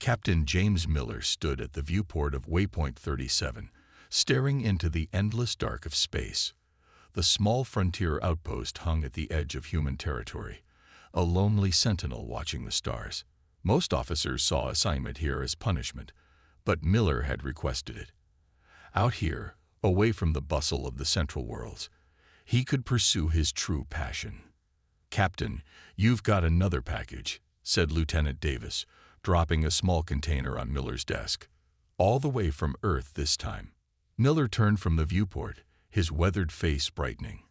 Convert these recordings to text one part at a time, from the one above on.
Captain James Miller stood at the viewport of Waypoint 37, staring into the endless dark of space. The small frontier outpost hung at the edge of human territory, a lonely sentinel watching the stars. Most officers saw assignment here as punishment, but Miller had requested it. Out here, away from the bustle of the Central Worlds, he could pursue his true passion. "Captain, you've got another package," said Lieutenant Davis, dropping a small container on Miller's desk. "All the way from Earth this time." Miller turned from the viewport, his weathered face brightening.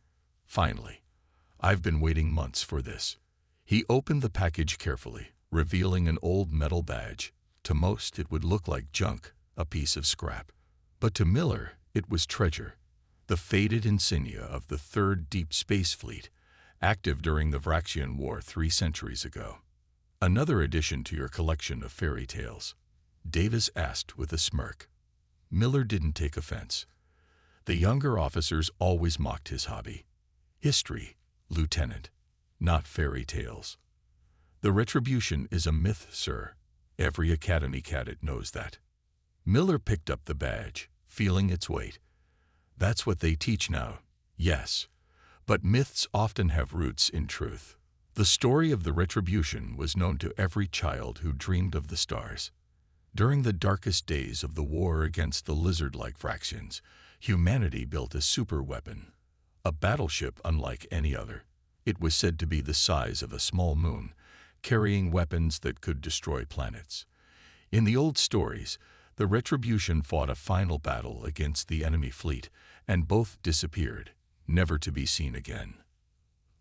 "Finally. I've been waiting months for this." He opened the package carefully, revealing an old metal badge. To most, it would look like junk, a piece of scrap. But to Miller, it was treasure. The faded insignia of the Third Deep Space Fleet, active during the Vraxian War 3 centuries ago. "Another addition to your collection of fairy tales?" Davis asked with a smirk. Miller didn't take offense. The younger officers always mocked his hobby. "History, Lieutenant, not fairy tales." "The Retribution is a myth, sir. Every Academy cadet knows that." Miller picked up the badge, feeling its weight. "That's what they teach now, yes. But myths often have roots in truth. The story of the Retribution was known to every child who dreamed of the stars. During the darkest days of the war against the lizard-like Vraxians, humanity built a superweapon, a battleship unlike any other. It was said to be the size of a small moon, carrying weapons that could destroy planets. In the old stories, the Retribution fought a final battle against the enemy fleet, and both disappeared, never to be seen again.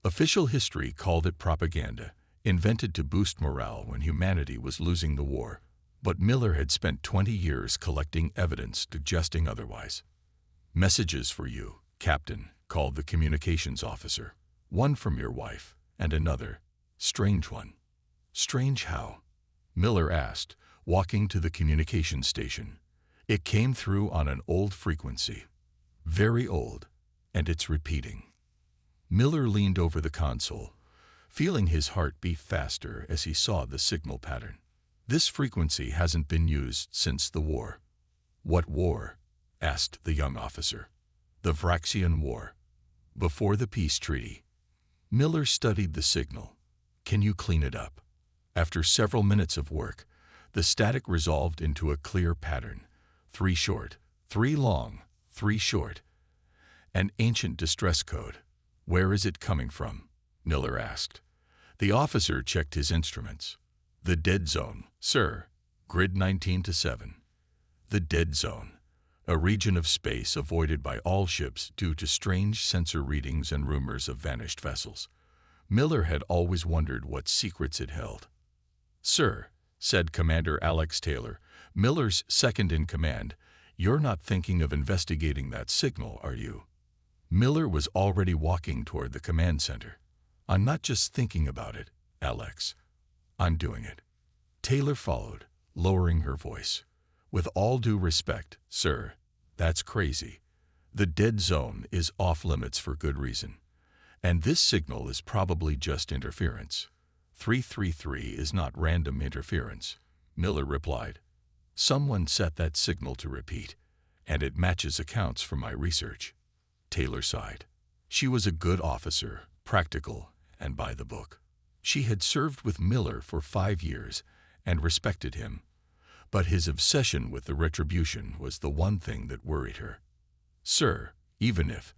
Official history called it propaganda, invented to boost morale when humanity was losing the war, but Miller had spent 20 years collecting evidence suggesting otherwise. "Messages for you, Captain," called the communications officer. "One from your wife, and another, strange one." "Strange how?" Miller asked, walking to the communication station. "It came through on an old frequency. Very old, and it's repeating." Miller leaned over the console, feeling his heart beat faster as he saw the signal pattern. "This frequency hasn't been used since the war." "What war?" asked the young officer. "The Vraxian War. Before the peace treaty." Miller studied the signal. "Can you clean it up?" After several minutes of work, the static resolved into a clear pattern. 3 short, 3 long, 3 short. "An ancient distress code. Where is it coming from?" Miller asked. The officer checked his instruments. "The dead zone, sir. Grid 19-7. The dead zone. A region of space avoided by all ships due to strange sensor readings and rumors of vanished vessels." Miller had always wondered what secrets it held. "Sir," said Commander Alex Taylor, Miller's second-in-command, "you're not thinking of investigating that signal, are you?" Miller was already walking toward the command center. "I'm not just thinking about it, Alex. I'm doing it." Taylor followed, lowering her voice. "With all due respect, sir, that's crazy. The dead zone is off-limits for good reason. And this signal is probably just interference. 333 is not random interference," Miller replied. "Someone set that signal to repeat, and it matches accounts from my research." Taylor sighed. She was a good officer, practical, and by the book. She had served with Miller for 5 years and respected him, but his obsession with the Retribution was the one thing that worried her. "Sir, even if,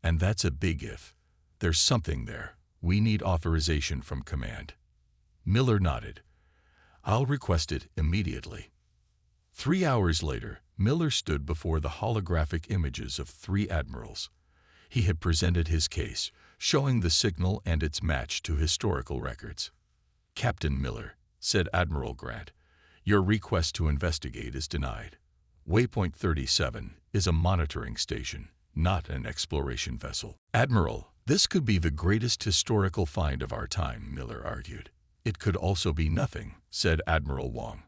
and that's a big if, there's something there, we need authorization from command." Miller nodded. "I'll request it immediately." 3 hours later, Miller stood before the holographic images of 3 admirals. He had presented his case, showing the signal and its match to historical records. "Captain Miller," said Admiral Grant, "your request to investigate is denied. Waypoint 37 is a monitoring station, not an exploration vessel." "Admiral, this could be the greatest historical find of our time," Miller argued. "It could also be nothing," said Admiral Wong.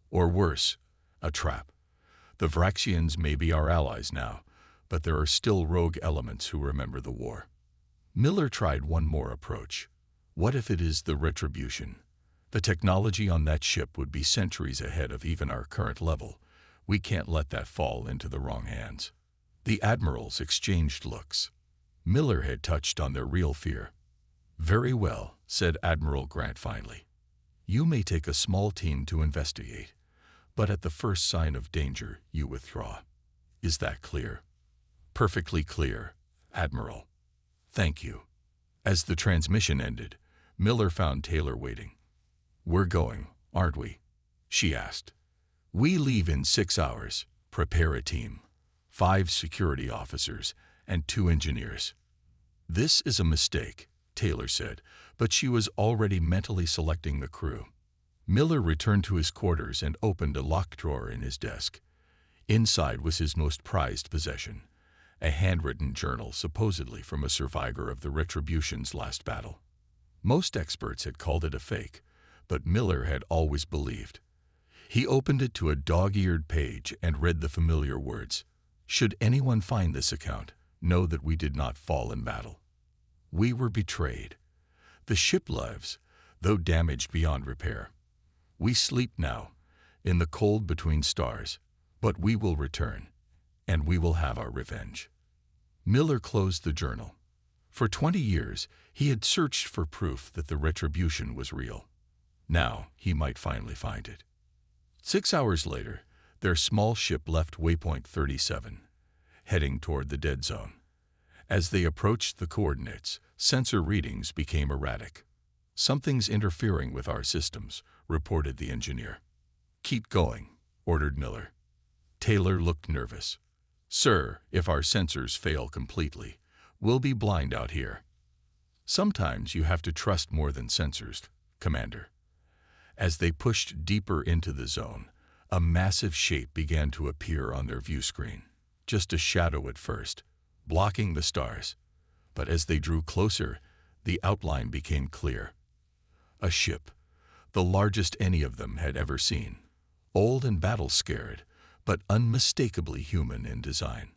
"Or worse, a trap. The Vraxians may be our allies now, but there are still rogue elements who remember the war." Miller tried one more approach. "What if it is the Retribution? The technology on that ship would be centuries ahead of even our current level. We can't let that fall into the wrong hands." The admirals exchanged looks. Miller had touched on their real fear. "Very well," said Admiral Grant finally. "You may take a small team to investigate, but at the first sign of danger, you withdraw. Is that clear?" "Perfectly clear, Admiral." "Thank you." As the transmission ended, Miller found Taylor waiting. "We're going, aren't we?" she asked. "We leave in 6 hours. Prepare a team. 5 security officers and 2 engineers." "This is a mistake," Taylor said, but she was already mentally selecting the crew. Miller returned to his quarters and opened a locked drawer in his desk. Inside was his most prized possession, a handwritten journal supposedly from a survivor of the Retribution's last battle. Most experts had called it a fake, but Miller had always believed. He opened it to a dog-eared page and read the familiar words. "Should anyone find this account, know that we did not fall in battle. We were betrayed. The ship lives, though damaged beyond repair. We sleep now, in the cold between stars, but we will return, and we will have our revenge." Miller closed the journal. For 20 years, he had searched for proof that the Retribution was real. Now, he might finally find it. 6 hours later, their small ship left waypoint 37, heading toward the dead zone. As they approached the coordinates, sensor readings became erratic. "Something's interfering with our systems," reported the engineer. "Keep going," ordered Miller. Taylor looked nervous. "Sir, if our sensors fail completely, we'll be blind out here." "Sometimes you have to trust more than sensors, Commander." As they pushed deeper into the zone, a massive shape began to appear on their view screen. Just a shadow at first, blocking the stars. But as they drew closer, the outline became clear. A ship, the largest any of them had ever seen. Old and battle-scared, but unmistakably human in design.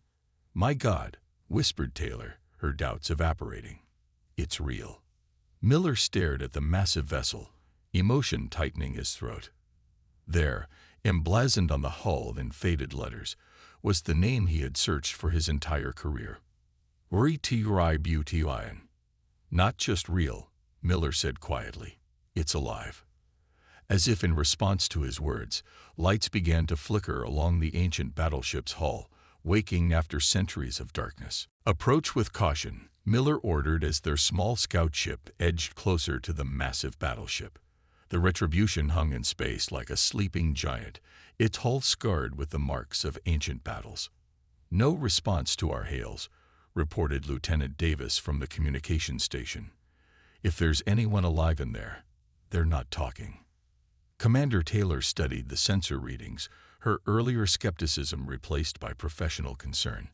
"My God," whispered Taylor, her doubts evaporating. "It's real." Miller stared at the massive vessel, emotion tightening his throat. There, emblazoned on the hull in faded letters, was the name he had searched for his entire career. Retribution. "Not just real," Miller said quietly. "It's alive." As if in response to his words, lights began to flicker along the ancient battleship's hull, waking after centuries of darkness. "Approach with caution," Miller ordered as their small scout ship edged closer to the massive battleship. The Retribution hung in space like a sleeping giant, its hull scarred with the marks of ancient battles. "No response to our hails," reported Lieutenant Davis from the communications station. "If there's anyone alive in there, they're not talking." Commander Taylor studied the sensor readings, her earlier skepticism replaced by professional concern.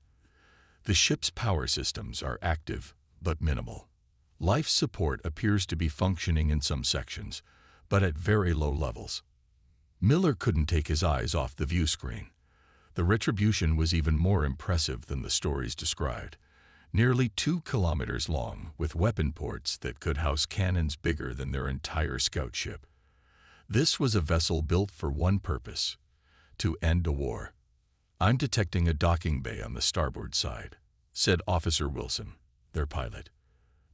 The ship's power systems are active, but minimal. Life support appears to be functioning in some sections, but at very low levels. Miller couldn't take his eyes off the view screen. The Retribution was even more impressive than the stories described. Nearly 2 kilometers long, with weapon ports that could house cannons bigger than their entire scout ship. This was a vessel built for one purpose: to end a war. "I'm detecting a docking bay on the starboard side," said Officer Wilson, their pilot.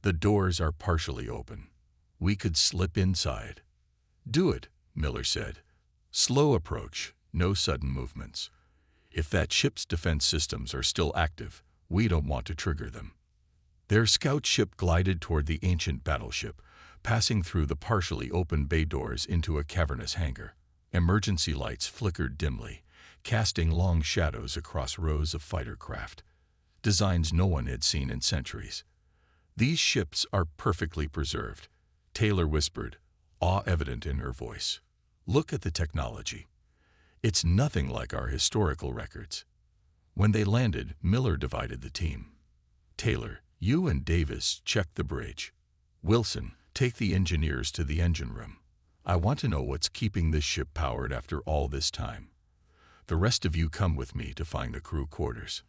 "The doors are partially open. We could slip inside." "Do it," Miller said. "Slow approach, no sudden movements. If that ship's defense systems are still active, we don't want to trigger them." Their scout ship glided toward the ancient battleship, passing through the partially open bay doors into a cavernous hangar. Emergency lights flickered dimly, casting long shadows across rows of fighter craft, designs no one had seen in centuries. "These ships are perfectly preserved," Taylor whispered, awe evident in her voice. "Look at the technology. It's nothing like our historical records." When they landed, Miller divided the team. "Taylor, you and Davis check the bridge. Wilson, take the engineers to the engine room. I want to know what's keeping this ship powered after all this time. The rest of you come with me to find the crew quarters."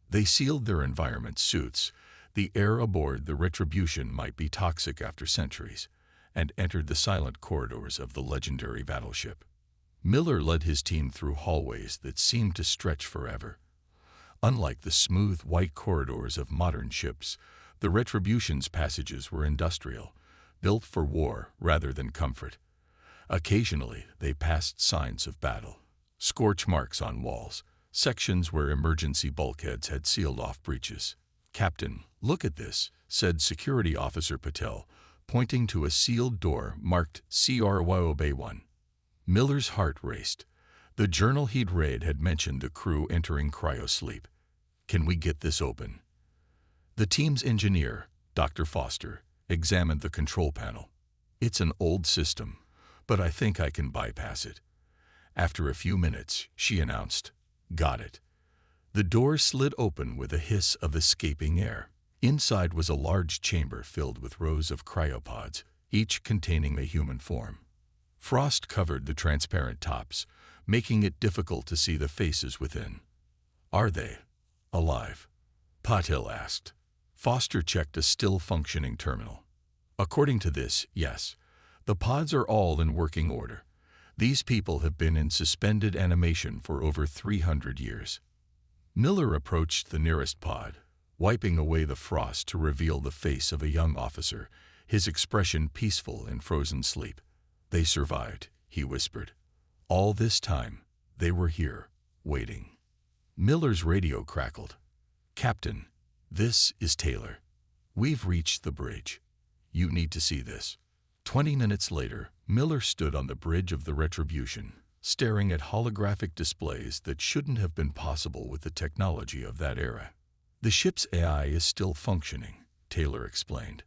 They sealed their environment suits. The air aboard the Retribution might be toxic after centuries, and entered the silent corridors of the legendary battleship. Miller led his team through hallways that seemed to stretch forever. Unlike the smooth white corridors of modern ships, the Retribution's passages were industrial, built for war rather than comfort. Occasionally, they passed signs of battle, scorch marks on walls, sections where emergency bulkheads had sealed off breaches. "Captain, look at this," said Security Officer Patel, pointing to a sealed door marked CRYOB1. Miller's heart raced. The journal he'd read had mentioned the crew entering cryosleep. "Can we get this open?" The team's engineer, Dr. Foster, examined the control panel. "It's an old system, but I think I can bypass it." After a few minutes, she announced, "Got it." The door slid open with a hiss of escaping air. Inside was a large chamber filled with rows of cryopods, each containing a human form. Frost covered the transparent tops, making it difficult to see the faces within. "Are they alive?" Patel asked. Foster checked a still-functioning terminal. "According to this, yes. The pods are all in working order. These people have been in suspended animation for over 300 years." Miller approached the nearest pod, wiping away the frost to reveal the face of a young officer, his expression peaceful in frozen sleep. "They survived," he whispered. "All this time, they were here, waiting." Miller's radio crackled. "Captain, this is Taylor. We've reached the bridge. You need to see this." 20 minutes later, Miller stood on the bridge of the Retribution, staring at holographic displays that shouldn't have been possible with the technology of that era. "The ship's AI is still functioning," Taylor explained.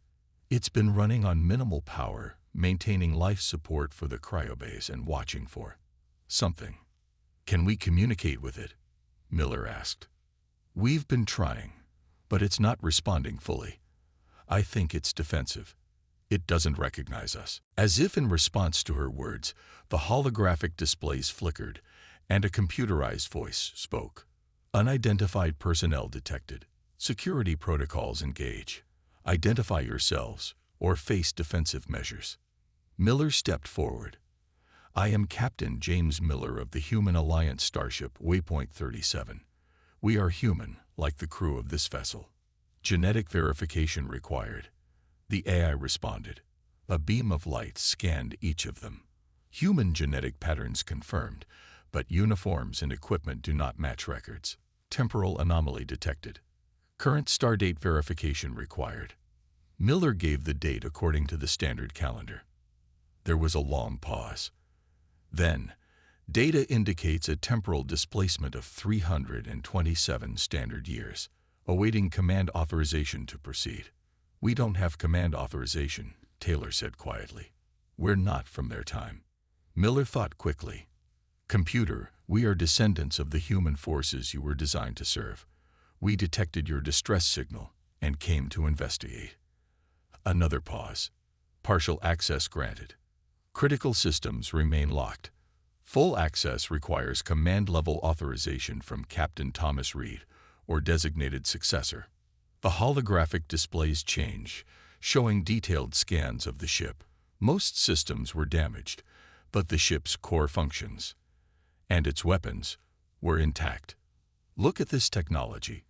"It's been running on minimal power, maintaining life support for the cryobase and watching for something." "Can we communicate with it?" Miller asked. "We've been trying, but it's not responding fully. I think it's defensive. It doesn't recognize us." As if in response to her words, the holographic displays flickered, and a computerized voice spoke. "Unidentified personnel detected. Security protocols engage. Identify yourselves or face defensive measures." Miller stepped forward. "I am Captain James Miller of the Human Alliance starship Waypoint 37. We are human, like the crew of this vessel. Genetic verification required." The AI responded. A beam of light scanned each of them. "Human genetic patterns confirmed, but uniforms and equipment do not match records. Temporal anomaly detected. Current stardate verification required." Miller gave the date according to the standard calendar. There was a long pause. Then, "Data indicates a temporal displacement of 327 standard years, awaiting command authorization to proceed." "We don't have command authorization," Taylor said quietly. "We're not from their time." Miller thought quickly. "Computer, we are descendants of the human forces you were designed to serve. We detected your distress signal and came to investigate." Another pause. "Partial access granted. Critical systems remain locked. Full access requires command-level authorization from Captain Thomas Reed or designated successor." The holographic displays change, showing detailed scans of the ship. Most systems were damaged, but the ship's core functions and its weapons were intact. "Look at this technology,"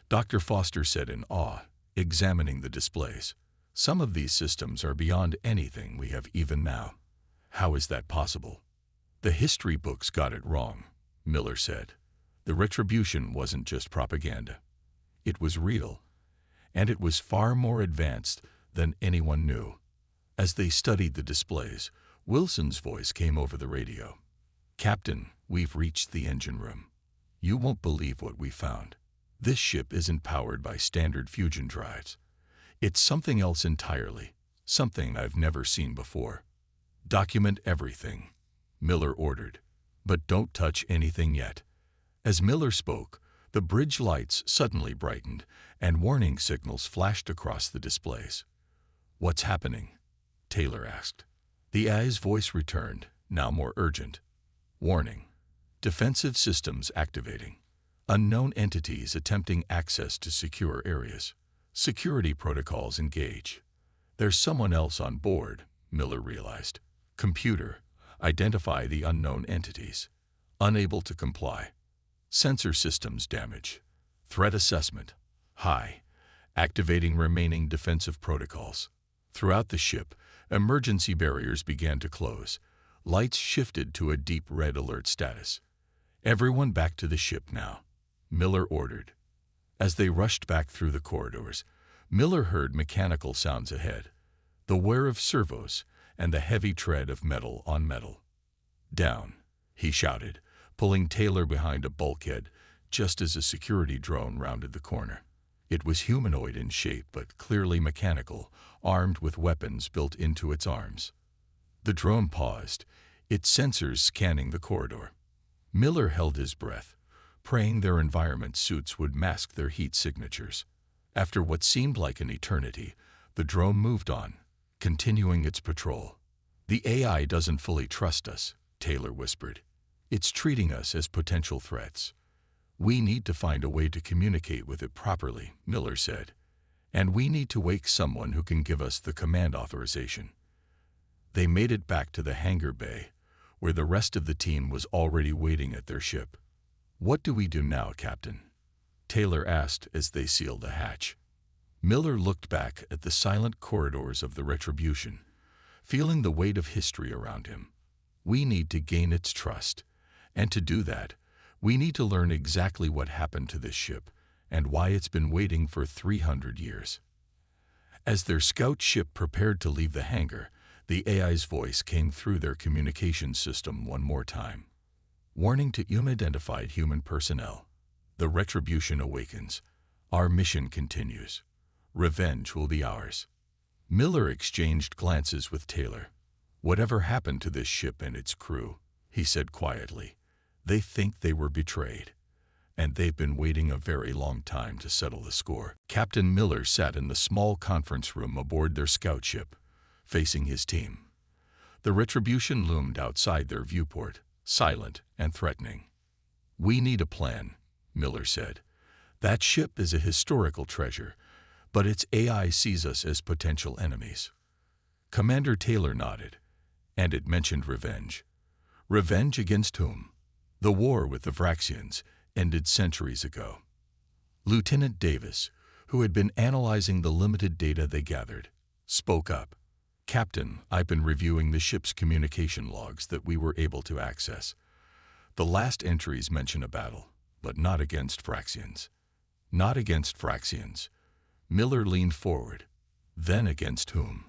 Dr. Foster said in awe, examining the displays. "Some of these systems are beyond anything we have even now." "How is that possible?" "The history books got it wrong," Miller said. "The Retribution wasn't just propaganda. It was real, and it was far more advanced than anyone knew." As they studied the displays, Wilson's voice came over the radio. "Captain, we've reached the engine room. You won't believe what we found. This ship isn't powered by standard fusion drives. It's something else entirely, something I've never seen before." "Document everything," Miller ordered, "but don't touch anything yet." As Miller spoke, the bridge lights suddenly brightened, and warning signals flashed across the displays. "What's happening?" Taylor asked. The AI's voice returned, now more urgent. "Warning. Defensive systems activating. Unknown entities attempting access to secure areas. Security protocols engage. There's someone else on board, Miller realized. Computer, identify the unknown entities. Unable to comply. Sensor systems damage. Threat assessment. High. Activating remaining defensive protocols. Throughout the ship, emergency barriers began to close. Lights shifted to a deep red alert status. Everyone back to the ship now, Miller ordered. As they rushed back through the corridors, Miller heard mechanical sounds ahead, the whir of servos and the heavy tread of metal on metal. Down, he shouted, pulling Taylor behind a bulkhead just as a security drone rounded the corner. It was humanoid in shape but clearly mechanical, armed with weapons built into its arms. The drone paused, its sensors scanning the corridor. Miller held his breath, praying their environment suits would mask their heat signatures. After what seemed like an eternity, the drone moved on, continuing its patrol. The AI doesn't fully trust us, Taylor whispered. It's treating us as potential threats. We need to find a way to communicate with it properly, Miller said. And we need to wake someone who can give us the command authorization. They made it back to the hangar bay, where the rest of the team was already waiting at their ship. What do we do now, Captain? Taylor asked as they sealed the hatch. Miller looked back at the silent corridors of the Retribution, feeling the weight of history around him. We need to gain its trust, and to do that, we need to learn exactly what happened to this ship and why it's been waiting for 300 years. As their scout ship prepared to leave the hangar, the AI's voice came through their communications system one more time. Warning to unidentified human personnel. The Retribution awakens. Our mission continues. Revenge will be ours. Miller exchanged glances with Taylor. Whatever happened to this ship and its crew, he said quietly, they think they were betrayed. And they've been waiting a very long time to settle the score. Captain Miller sat in the small conference room aboard their scout ship, facing his team. The Retribution loomed outside their viewport, silent and threatening. We need a plan, Miller said. That ship is a historical treasure, but its AI sees us as potential enemies. Commander Taylor nodded, and it mentioned revenge. Revenge against whom? The war with the Vraxians ended centuries ago. Lieutenant Davis, who had been analyzing the limited data they gathered, spoke up. Captain, I've been reviewing the ship's communication logs that we were able to access. The last entries mention a battle, but not against Vraxians. Not against Vraxians. Miller leaned forward. Then against whom?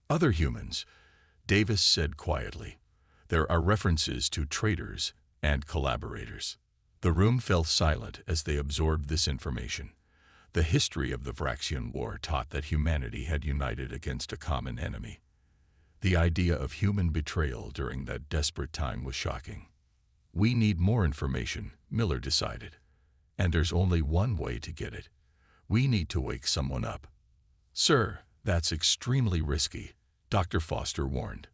Other humans, Davis said quietly. There are references to traitors and collaborators. The room fell silent as they absorbed this information. The history of the Vraxian War taught that humanity had united against a common enemy. The idea of human betrayal during that desperate time was shocking. We need more information, Miller decided. And there's only one way to get it. We need to wake someone up. Sir, that's extremely risky, Dr. Foster warned.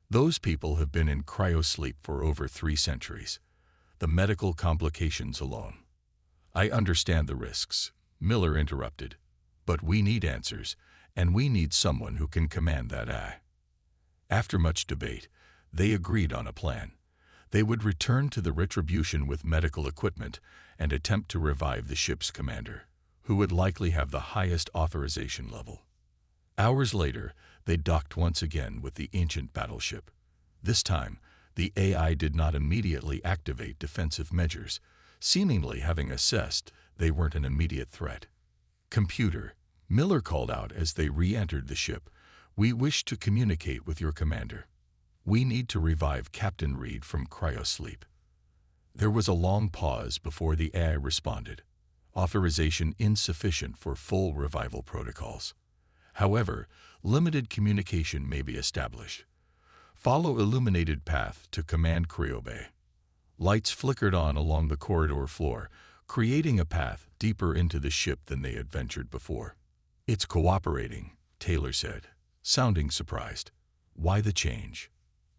Those people have been in cryosleep for over 3 centuries. The medical complications alone. I understand the risks, Miller interrupted. But we need answers, and we need someone who can command that eye. After much debate, they agreed on a plan. They would return to the Retribution with medical equipment and attempt to revive the ship's commander, who would likely have the highest authorization level. Hours later, they docked once again with the ancient battleship. This time, the AI did not immediately activate defensive measures, seemingly having assessed they weren't an immediate threat. Computer, Miller called out as they re-entered the ship. We wish to communicate with your commander. We need to revive Captain Reed from cryosleep. There was a long pause before the AI responded. Authorization insufficient for full revival protocols. However, limited communication may be established. Follow illuminated path to Command Cryobay. Lights flickered on along the corridor floor, creating a path deeper into the ship than they had ventured before. It's cooperating, Taylor said, sounding surprised. Why the change?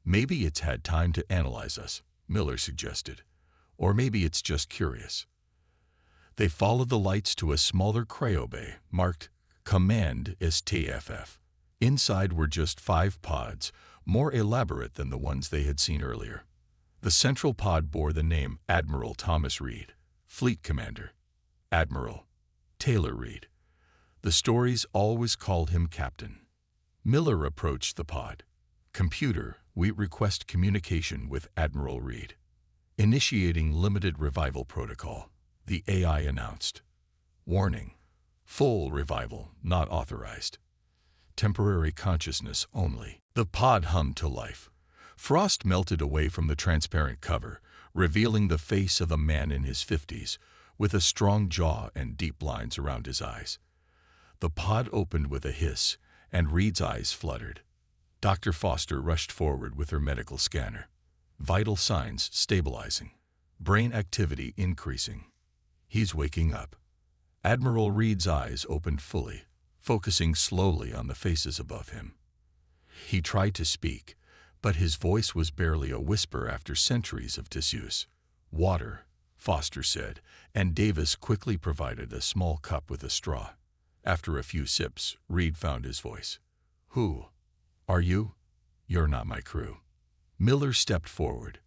Maybe it's had time to analyze us, Miller suggested. Or maybe it's just curious. They followed the lights to a smaller cryobay marked Command STFF. Inside were just 5 pods, more elaborate than the ones they had seen earlier. The central pod bore the name Admiral Thomas Reed, Fleet Commander. Admiral Taylor Reed. The stories always called him Captain. Miller approached the pod. "Computer, we request communication with Admiral Reed." "Initiating limited revival protocol," the AI announced. "Warning: full revival not authorized. Temporary consciousness only." The pod hummed to life. Frost melted away from the transparent cover, revealing the face of a man in his 50s, with a strong jaw and deep lines around his eyes. The pod opened with a hiss, and Reed's eyes fluttered. Dr. Foster rushed forward with her medical scanner. Vital signs stabilizing. Brain activity increasing. "He's waking up." Admiral Reed's eyes opened fully, focusing slowly on the faces above him. He tried to speak, but his voice was barely a whisper after centuries of disuse. "Water," Foster said, and Davis quickly provided a small cup with a straw. After a few sips, Reed found his voice. "Who are you?" "You're not my crew." Miller stepped forward.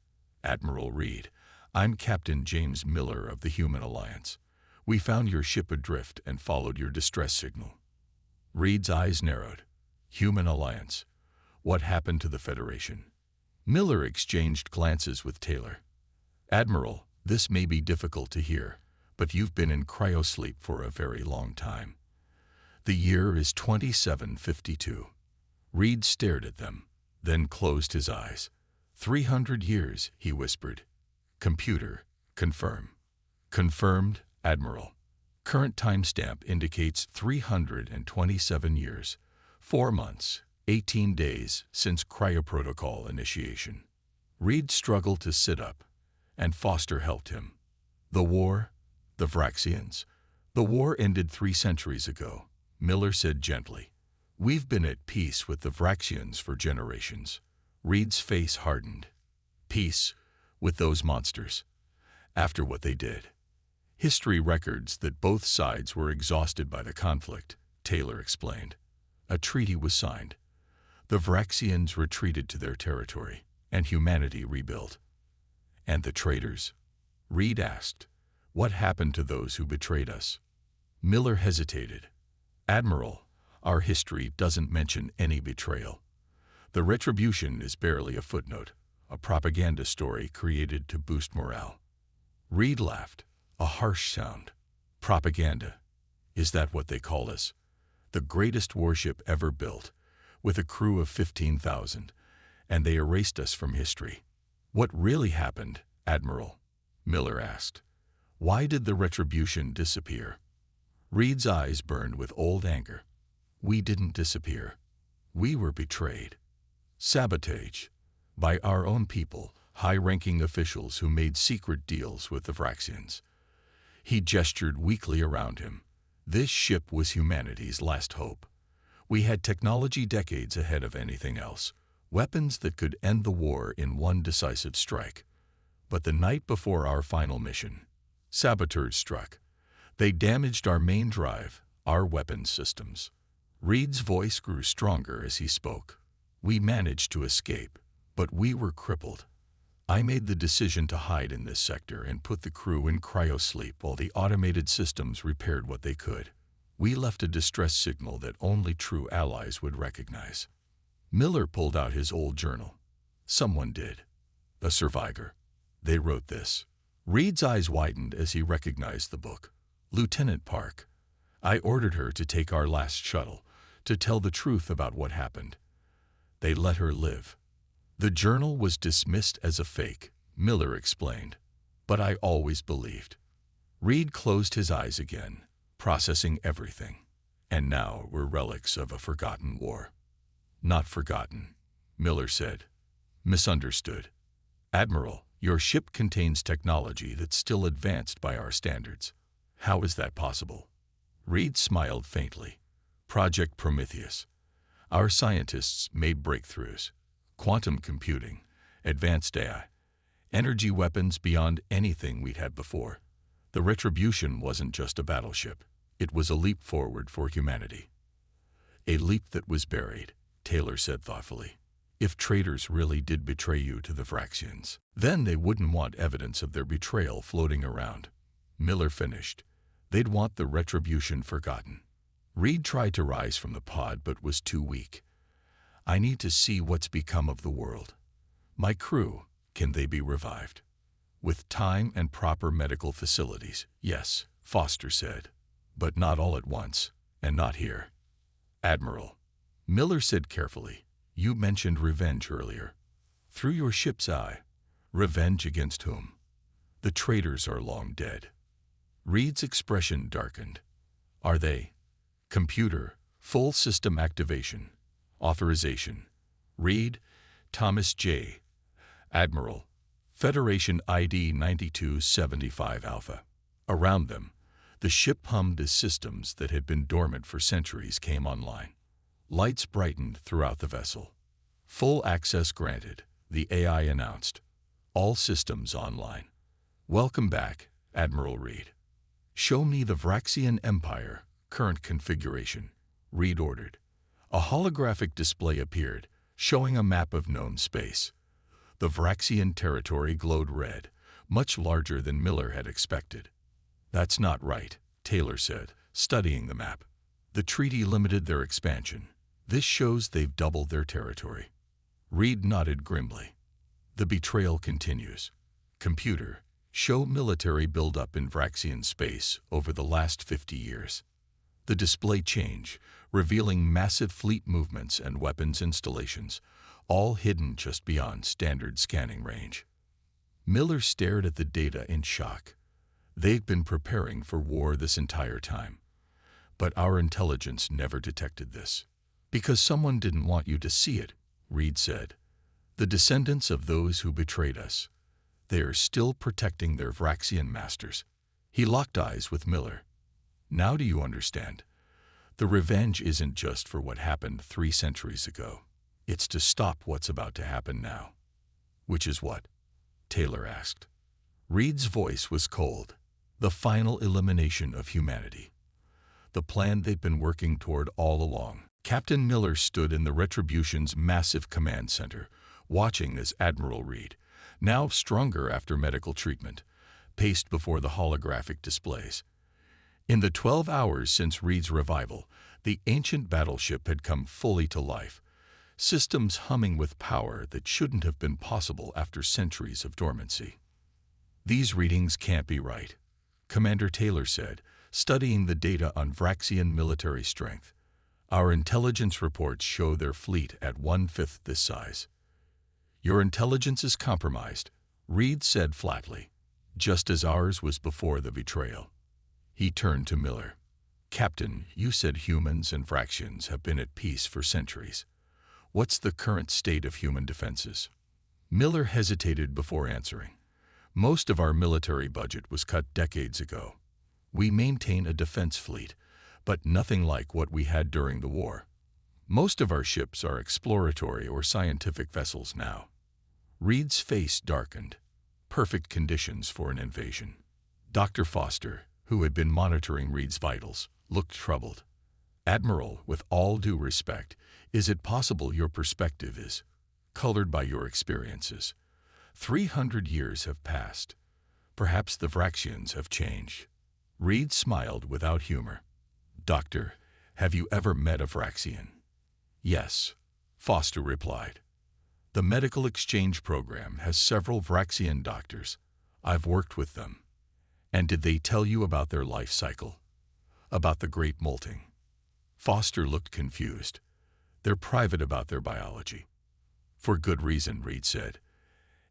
"Admiral Reed, I'm Captain James Miller of the Human Alliance. We found your ship adrift and followed your distress signal." Reed's eyes narrowed. "Human Alliance. What happened to the Federation?" Miller exchanged glances with Taylor. "Admiral, this may be difficult to hear, but you've been in cryosleep for a very long time. The year is 2752. Reed stared at them, then closed his eyes. 300 years, he whispered. "Computer, confirm." "Confirmed, Admiral. Current timestamp indicates 327 years, 4 months, 18 days since cryoprotocol initiation." Reed struggled to sit up, and Foster helped him. "The war? The Vraxians? The war ended 3 centuries ago," Miller said gently. "We've been at peace with the Vraxians for generations." Reed's face hardened. "Peace with those monsters? After what they did?" "History records that both sides were exhausted by the conflict," Taylor explained. "A treaty was signed. The Vraxians retreated to their territory, and humanity rebuilt." "And the traitors?" Reed asked. "What happened to those who betrayed us?" Miller hesitated. "Admiral, our history doesn't mention any betrayal. The retribution is barely a footnote, a propaganda story created to boost morale." Reed laughed, a harsh sound. "Propaganda. Is that what they call us? The greatest warship ever built, with a crew of 15,000, and they erased us from history." "What really happened, Admiral?" Miller asked. "Why did the retribution disappear?" Reed's eyes burned with old anger. "We didn't disappear. We were betrayed. Sabotage. By our own people, high-ranking officials who made secret deals with the Vraxians." He gestured weakly around him. "This ship was humanity's last hope. We had technology decades ahead of anything else, weapons that could end the war in one decisive strike. But the night before our final mission, saboteurs struck. They damaged our main drive, our weapons systems." Reed's voice grew stronger as he spoke. "We managed to escape, but we were crippled. I made the decision to hide in this sector and put the crew in cryosleep while the automated systems repaired what they could. We left a distress signal that only true allies would recognize." Miller pulled out his old journal. "Someone did. A survivor. They wrote this." Reed's eyes widened as he recognized the book. "Lieutenant Park. I ordered her to take our last shuttle, to tell the truth about what happened. They let her live. The journal was dismissed as a fake," Miller explained. "But I always believed." Reed closed his eyes again, processing everything. "And now we're relics of a forgotten war." "Not forgotten," Miller said. "Misunderstood. Admiral, your ship contains technology that's still advanced by our standards. How is that possible?" Reed smiled faintly. "Project Prometheus. Our scientists made breakthroughs. Quantum computing, advanced AI, energy weapons beyond anything we'd had before. The Retribution wasn't just a battleship. It was a leap forward for humanity." A leap that was buried, Taylor said thoughtfully. If traitors really did betray you to the Vraxians, then they wouldn't want evidence of their betrayal floating around. Miller finished. They'd want the retribution forgotten. Reed tried to rise from the pod but was too weak. I need to see what's become of the world. My crew, can they be revived? With time and proper medical facilities, yes, Foster said. But not all at once, and not here. Admiral, Miller said carefully, you mentioned revenge earlier. Through your ship's eye. Revenge against whom? The traitors are long dead. Reed's expression darkened. Are they? Computer, full system activation. Authorization. Reed, Thomas J. Admiral. Federation ID 9275 Alpha. Around them, the ship hummed as systems that had been dormant for centuries came online. Lights brightened throughout the vessel. Full access granted, the AI announced. All systems online. Welcome back, Admiral Reed. Show me the Vraxian Empire, current configuration, Reed ordered. A holographic display appeared, showing a map of known space. The Vraxian territory glowed red, much larger than Miller had expected. That's not right, Taylor said, studying the map. The treaty limited their expansion. This shows they've doubled their territory. Reed nodded grimly. The betrayal continues. Computer, show military buildup in Vraxian space over the last 50 years. The display changed, revealing massive fleet movements and weapons installations, all hidden just beyond standard scanning range. Miller stared at the data in shock. They've been preparing for war this entire time. But our intelligence never detected this. Because someone didn't want you to see it, Reed said. The descendants of those who betrayed us. They are still protecting their Vraxian masters. He locked eyes with Miller. Now do you understand? The revenge isn't just for what happened 3 centuries ago. It's to stop what's about to happen now. Which is what? Taylor asked. Reed's voice was cold. The final elimination of humanity. The plan they'd been working toward all along. Captain Miller stood in the Retribution's massive command center, watching as Admiral Reed, now stronger after medical treatment, paced before the holographic displays. In the 12 hours since Reed's revival, the ancient battleship had come fully to life, systems humming with power that shouldn't have been possible after centuries of dormancy. These readings can't be right, Commander Taylor said, studying the data on Vraxian military strength. Our intelligence reports show their fleet at 1/5 this size. Your intelligence is compromised, Reed said flatly, just as ours was before the betrayal. He turned to Miller. Captain, you said humans and Vraxians have been at peace for centuries. What's the current state of human defenses? Miller hesitated before answering. Most of our military budget was cut decades ago. We maintain a defense fleet, but nothing like what we had during the war. Most of our ships are exploratory or scientific vessels now. Reed's face darkened. Perfect conditions for an invasion. Dr. Foster, who had been monitoring Reed's vitals, looked troubled. Admiral, with all due respect, is it possible your perspective is colored by your experiences? 300 years have passed. Perhaps the Vraxians have changed. Reed smiled without humor. Doctor, have you ever met a Vraxian? Yes, Foster replied. The medical exchange program has several Vraxian doctors. I've worked with them. And did they tell you about their life cycle? About the Great Molting? Foster looked confused. They're private about their biology. For good reason, Reed said.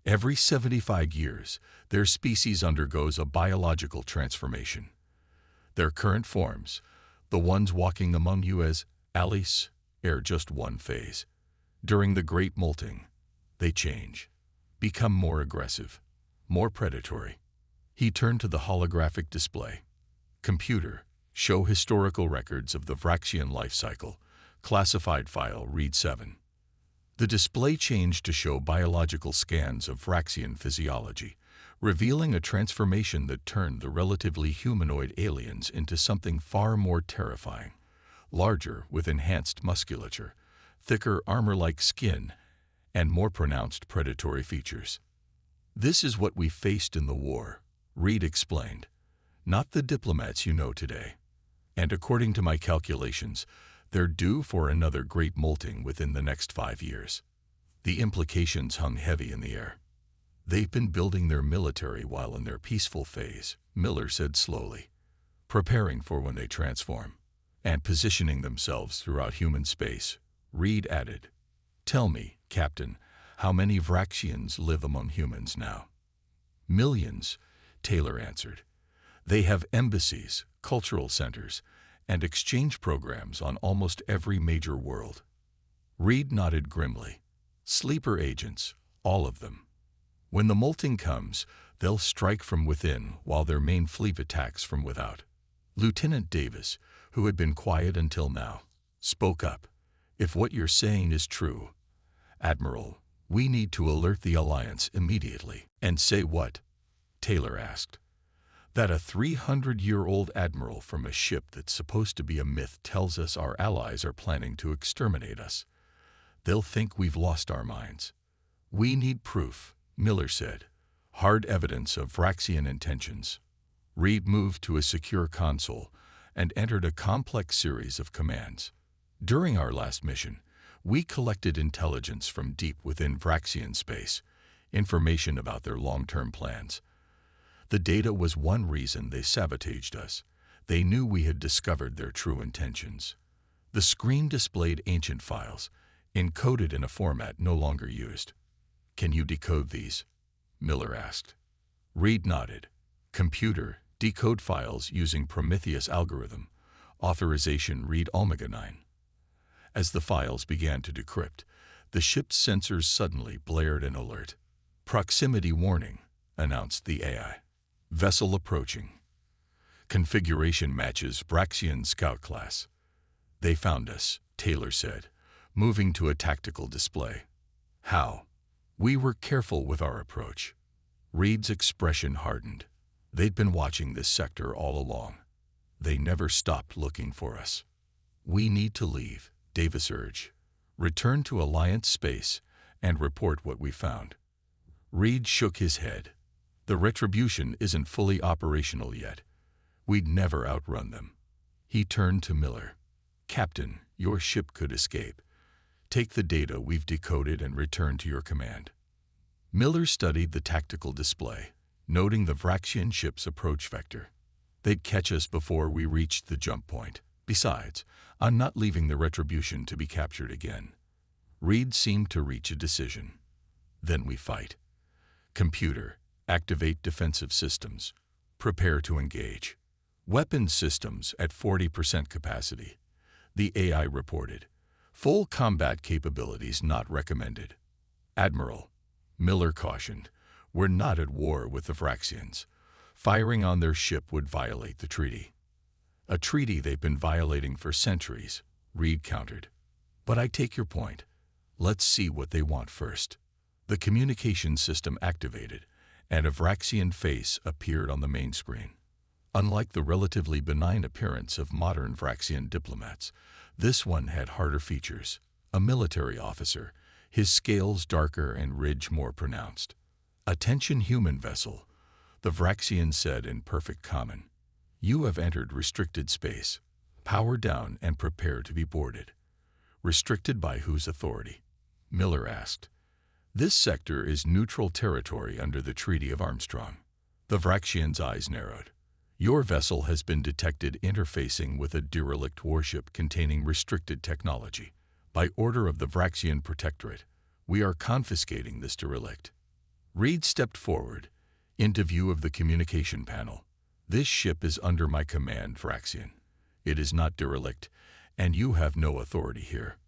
Every 75 years, their species undergoes a biological transformation. Their current forms, the ones walking among you as Alice, are just one phase. During the Great Molting, they change, become more aggressive, more predatory. He turned to the holographic display. Computer, show historical records of the Vraxian life cycle, classified file Read 7. The display changed to show biological scans of Vraxian physiology, revealing a transformation that turned the relatively humanoid aliens into something far more terrifying. larger with enhanced musculature, thicker armor-like skin, and more pronounced predatory features. This is what we faced in the war, Reed explained, not the diplomats you know today. And according to my calculations, they're due for another great molting within the next 5 years. The implications hung heavy in the air. They've been building their military while in their peaceful phase, Miller said slowly, preparing for when they transform, and positioning themselves throughout human space. Reed added, "Tell me, Captain, how many Vraxians live among humans now?" "Millions," Taylor answered. "They have embassies, cultural centers, and exchange programs on almost every major world." Reed nodded grimly. "Sleeper agents, all of them. When the molting comes, they'll strike from within while their main fleet attacks from without." Lieutenant Davis, who had been quiet until now, spoke up. "If what you're saying is true, Admiral, we need to alert the Alliance immediately." "And say what?" Taylor asked. "That a 300-year-old admiral from a ship that's supposed to be a myth tells us our allies are planning to exterminate us. They'll think we've lost our minds." "We need proof," Miller said. "Hard evidence of Vraxian intentions." Reed moved to a secure console and entered a complex series of commands. "During our last mission, we collected intelligence from deep within Vraxian space, information about their long-term plans. The data was one reason they sabotaged us. They knew we had discovered their true intentions." The screen displayed ancient files, encoded in a format no longer used. "Can you decode these?" Miller asked. Reed nodded. "Computer, decode files using Prometheus algorithm. Authorization read Omega 9. As the files began to decrypt, the ship's sensors suddenly blared an alert. "Proximity warning," announced the AI. "Vessel approaching. Configuration matches Vraxian scout class." "They found us," Taylor said, moving to a tactical display. "How?" "We were careful with our approach." Reed's expression hardened. They'd been watching this sector all along. They never stopped looking for us. "We need to leave," Davis urged. "Return to Alliance space and report what we found." Reed shook his head. "The Retribution isn't fully operational yet. We'd never outrun them." He turned to Miller. "Captain, your ship could escape. Take the data we've decoded and return to your command." Miller studied the tactical display, noting the Vraxian ship's approach vector. "They'd catch us before we reached the jump point. Besides, I'm not leaving the Retribution to be captured again." Reed seemed to reach a decision. "Then we fight. Computer, activate defensive systems. Prepare to engage." "Weapons systems at 40% capacity," the AI reported. "Full combat capabilities not recommended." "Admiral," Miller cautioned, "we're not at war with the Vraxians. Firing on their ship would violate the treaty." "A treaty they've been violating for centuries," Reed countered. "But I take your point. Let's see what they want first." The communication system activated, and a Vraxian face appeared on the main screen. Unlike the relatively benign appearance of modern Vraxian diplomats, this one had harder features. A military officer, his scales darker and ridge more pronounced. "Attention human vessel," the Vraxian said in perfect common. "You have entered restricted space. Power down and prepare to be boarded." "Restricted by whose authority?" Miller asked. "This sector is neutral territory under the Treaty of Armstrong." The Vraxian's eyes narrowed. "Your vessel has been detected interfacing with a derelict warship containing restricted technology. By order of the Vraxian Protectorate, we are confiscating this derelict." Reed stepped forward, into view of the communication panel. "This ship is under my command, Vraxian. It is not derelict, and you have no authority here."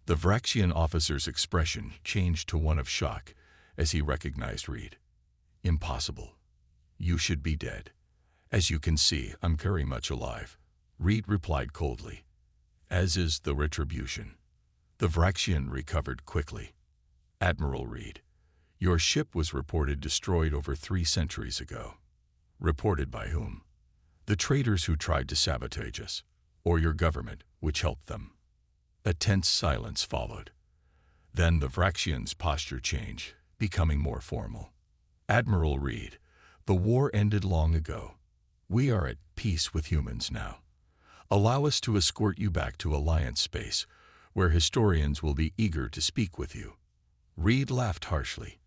The Vraxian officer's expression changed to one of shock as he recognized Reed. "Impossible. You should be dead." "As you can see, I'm very much alive," Reed replied coldly. "As is the Retribution." The Vraxian recovered quickly. "Admiral Reed, your ship was reported destroyed over 3 centuries ago." "Reported by whom?" "The traitors who tried to sabotage us." or your government, which helped them. A tense silence followed. Then the Vraxians' posture changed, becoming more formal. Admiral Reed, the war ended long ago. We are at peace with humans now. Allow us to escort you back to Alliance space, where historians will be eager to speak with you. Reed laughed harshly.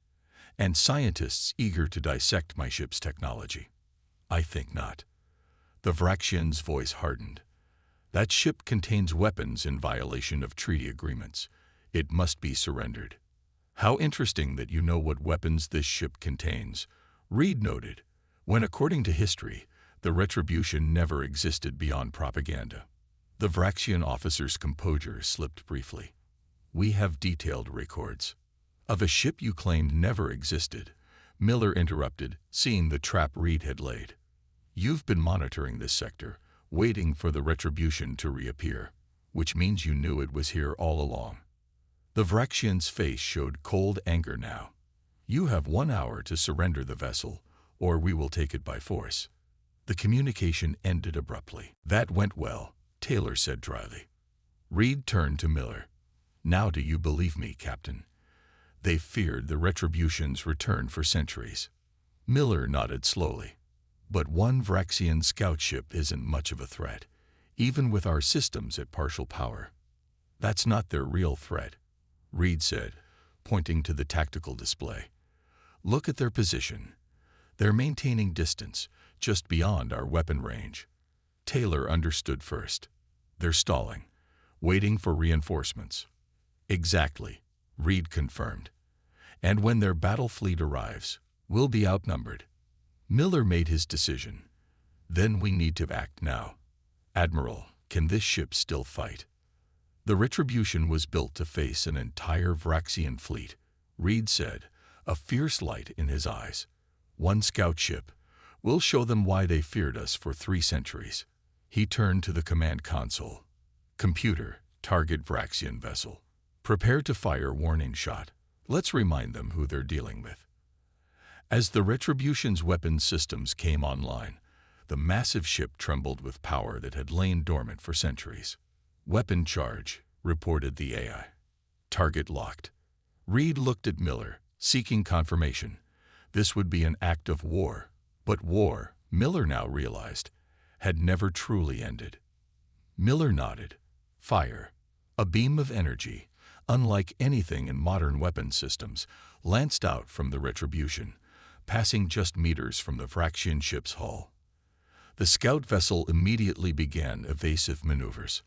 And scientists eager to dissect my ship's technology. I think not. The Vraxian's voice hardened. That ship contains weapons in violation of treaty agreements. It must be surrendered. How interesting that you know what weapons this ship contains, Reed noted, when according to history, the Retribution never existed beyond propaganda. The Vraxian officer's composure slipped briefly. We have detailed records. Of a ship you claimed never existed, Miller interrupted, seeing the trap Reed had laid. You've been monitoring this sector, waiting for the Retribution to reappear, which means you knew it was here all along. The Vraxian's face showed cold anger now. You have 1 hour to surrender the vessel, or we will take it by force. The communication ended abruptly. That went well, Taylor said dryly. Reed turned to Miller. Now do you believe me, Captain? They feared the Retribution's return for centuries. Miller nodded slowly. But one Vraxian scout ship isn't much of a threat, even with our systems at partial power. That's not their real threat, Reed said, pointing to the tactical display. Look at their position. They're maintaining distance, just beyond our weapon range. Taylor understood first. They're stalling, waiting for reinforcements. Exactly, Reed confirmed. And when their battle fleet arrives, we'll be outnumbered. Miller made his decision. Then we need to act now. Admiral, can this ship still fight? The Retribution was built to face an entire Vraxian fleet, Reed said, a fierce light in his eyes. One scout ship. We'll show them why they feared us for 3 centuries. He turned to the command console. Computer, target Vraxian vessel. Prepare to fire warning shot. Let's remind them who they're dealing with. As the Retribution's weapon systems came online, the massive ship trembled with power that had lain dormant for centuries. Weapon charge, reported the AI. Target locked. Reed looked at Miller, seeking confirmation. This would be an act of war. But war, Miller now realized, had never truly ended. Miller nodded. Fire. A beam of energy, unlike anything in modern weapon systems, lanced out from the Retribution, passing just meters from the Vraxian ship's hull. The scout vessel immediately began evasive maneuvers.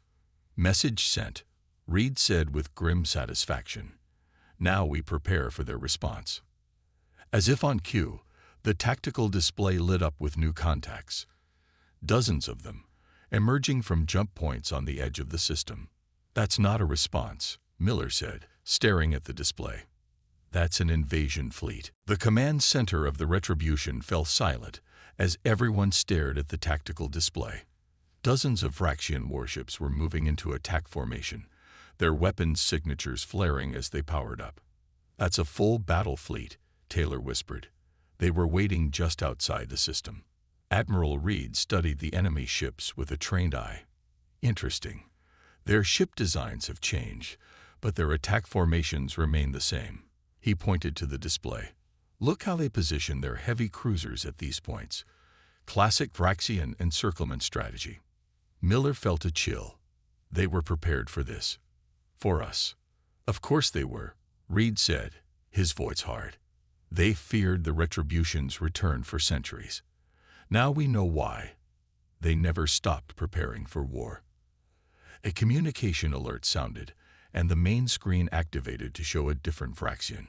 Message sent, Reed said with grim satisfaction. Now we prepare for their response. As if on cue, the tactical display lit up with new contacts. Dozens of them, emerging from jump points on the edge of the system. That's not a response, Miller said, staring at the display. That's an invasion fleet. The command center of the Retribution fell silent as everyone stared at the tactical display. Dozens of Vraxian warships were moving into attack formation, their weapons signatures flaring as they powered up. That's a full battle fleet, Taylor whispered. They were waiting just outside the system. Admiral Reed studied the enemy ships with a trained eye. Interesting. Their ship designs have changed, but their attack formations remain the same. He pointed to the display. Look how they position their heavy cruisers at these points. Classic Vraxian encirclement strategy. Miller felt a chill. They were prepared for this. For us. Of course they were, Reed said, his voice hard. They feared the Retribution's return for centuries. Now we know why. They never stopped preparing for war. A communication alert sounded, and the main screen activated to show a different Vraxian,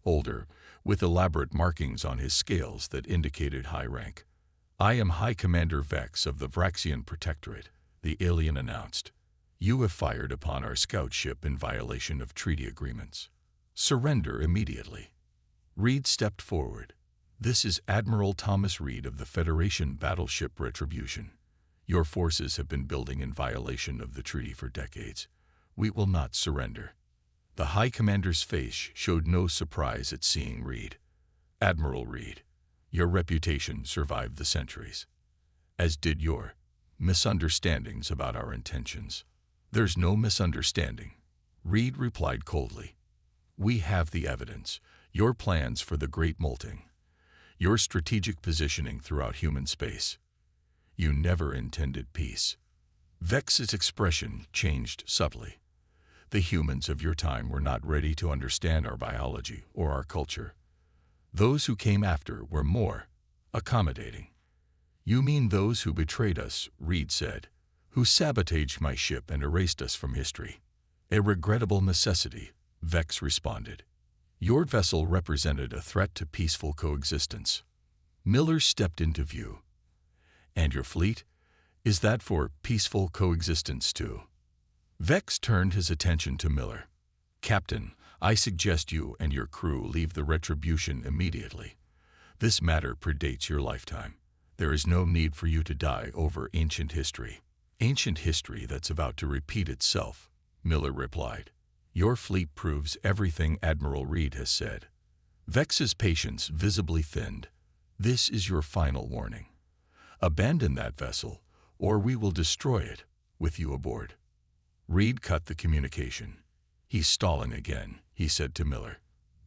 older, with elaborate markings on his scales that indicated high rank. I am High Commander Vex of the Vraxian Protectorate, the alien announced. You have fired upon our scout ship in violation of treaty agreements. Surrender immediately. Reed stepped forward. This is Admiral Thomas Reed of the Federation battleship Retribution. Your forces have been building in violation of the treaty for decades. We will not surrender. The High Commander's face showed no surprise at seeing Reed. Admiral Reed, your reputation survived the centuries. As did your. misunderstandings about our intentions. There's no misunderstanding, Reed replied coldly. We have the evidence, your plans for the Great Molting, your strategic positioning throughout human space. You never intended peace. Vex's expression changed subtly. The humans of your time were not ready to understand our biology or our culture. Those who came after were more accommodating. You mean those who betrayed us, Reed said, who sabotaged my ship and erased us from history. A regrettable necessity, Vex responded. Your vessel represented a threat to peaceful coexistence. Miller stepped into view. And your fleet? Is that for peaceful coexistence too? Vex turned his attention to Miller. Captain, I suggest you and your crew leave the Retribution immediately. This matter predates your lifetime. There is no need for you to die over ancient history. Ancient history that's about to repeat itself, Miller replied. Your fleet proves everything Admiral Reed has said. Vex's patience visibly thinned. This is your final warning. Abandon that vessel, or we will destroy it, with you aboard. Reed cut the communication. He's stalling again, he said to Miller,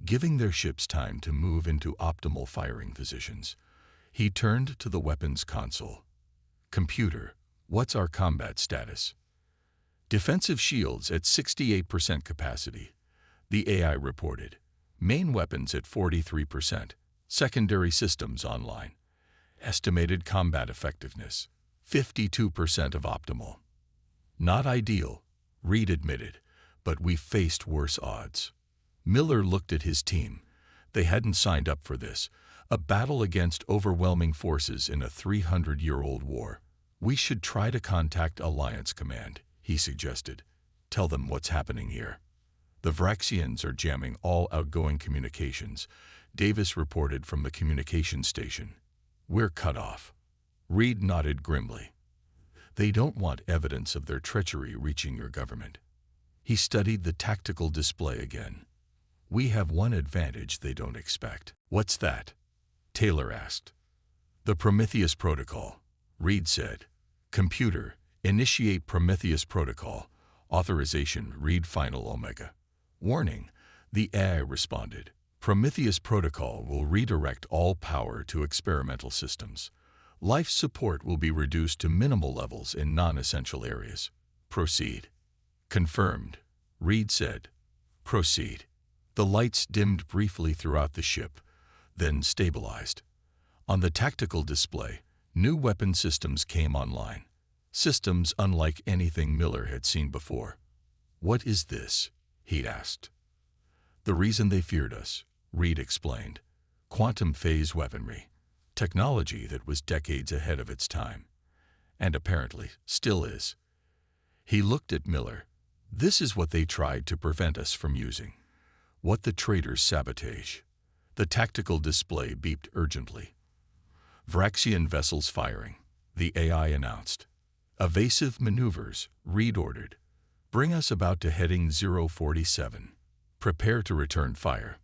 giving their ships time to move into optimal firing positions. He turned to the weapons console. Computer, what's our combat status? Defensive shields at 68% capacity, the AI reported. Main weapons at 43%. Secondary systems online. Estimated combat effectiveness, 52% of optimal. Not ideal, Reed admitted, but we faced worse odds. Miller looked at his team. They hadn't signed up for this, a battle against overwhelming forces in a 300-year-old war. We should try to contact Alliance Command, he suggested. Tell them what's happening here. The Vraxians are jamming all outgoing communications, Davis reported from the communication station. We're cut off. Reed nodded grimly. They don't want evidence of their treachery reaching your government. He studied the tactical display again. We have one advantage they don't expect. What's that? Taylor asked. The Prometheus Protocol, Reed said. Computer, initiate Prometheus Protocol. Authorization, read Final Omega. Warning, the AI responded. Prometheus Protocol will redirect all power to experimental systems. Life support will be reduced to minimal levels in non-essential areas. Proceed. Confirmed, Reed said. Proceed. The lights dimmed briefly throughout the ship, then stabilized. On the tactical display, new weapon systems came online. Systems unlike anything Miller had seen before. What is this? He asked. The reason they feared us, Reed explained. Quantum phase weaponry. Technology that was decades ahead of its time. And apparently still is. He looked at Miller. This is what they tried to prevent us from using. What the traitors sabotage. The tactical display beeped urgently. Vraxian vessels firing, the AI announced. Evasive maneuvers, Reed ordered. Bring us about to heading 047. Prepare to return fire.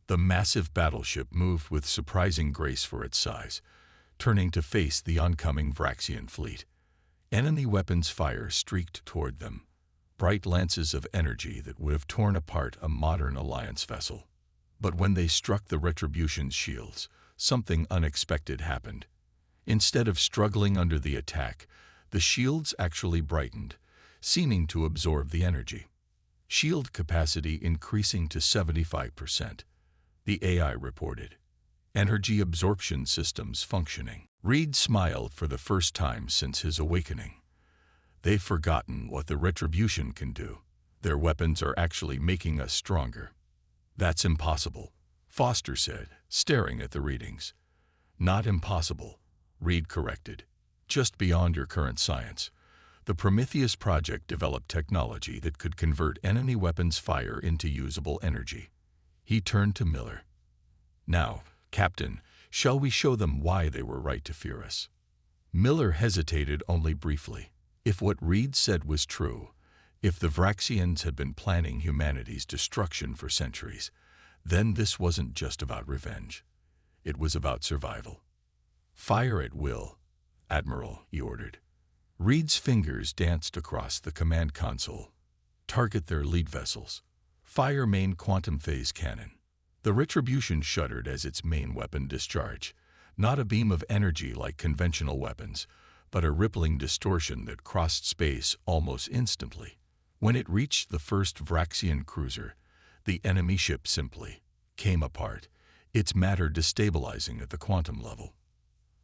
The massive battleship moved with surprising grace for its size, turning to face the oncoming Vraxian fleet. Enemy weapons fire streaked toward them, bright lances of energy that would have torn apart a modern Alliance vessel. But when they struck the Retribution's shields, something unexpected happened. Instead of struggling under the attack, the shields actually brightened, seeming to absorb the energy. Shield capacity increasing to 75%. The AI reported. Energy absorption systems functioning. Reed smiled for the first time since his awakening. They've forgotten what the Retribution can do. Their weapons are actually making us stronger. That's impossible, Foster said, staring at the readings. Not impossible, Reed corrected. Just beyond your current science. The Prometheus project developed technology that could convert enemy weapons fire into usable energy. He turned to Miller. Now, Captain, shall we show them why they were right to fear us? Miller hesitated only briefly. If what Reed said was true, if the Vraxians had been planning humanity's destruction for centuries, then this wasn't just about revenge. It was about survival. Fire at will, Admiral, he ordered. Reed's fingers danced across the command console. Target their lead vessels. Fire main quantum phase cannon. The Retribution shuddered as its main weapon discharged. Not a beam of energy like conventional weapons, but a rippling distortion that crossed space almost instantly. When it reached the first Vraxian cruiser, the enemy ship simply came apart, its matter destabilizing at the quantum level.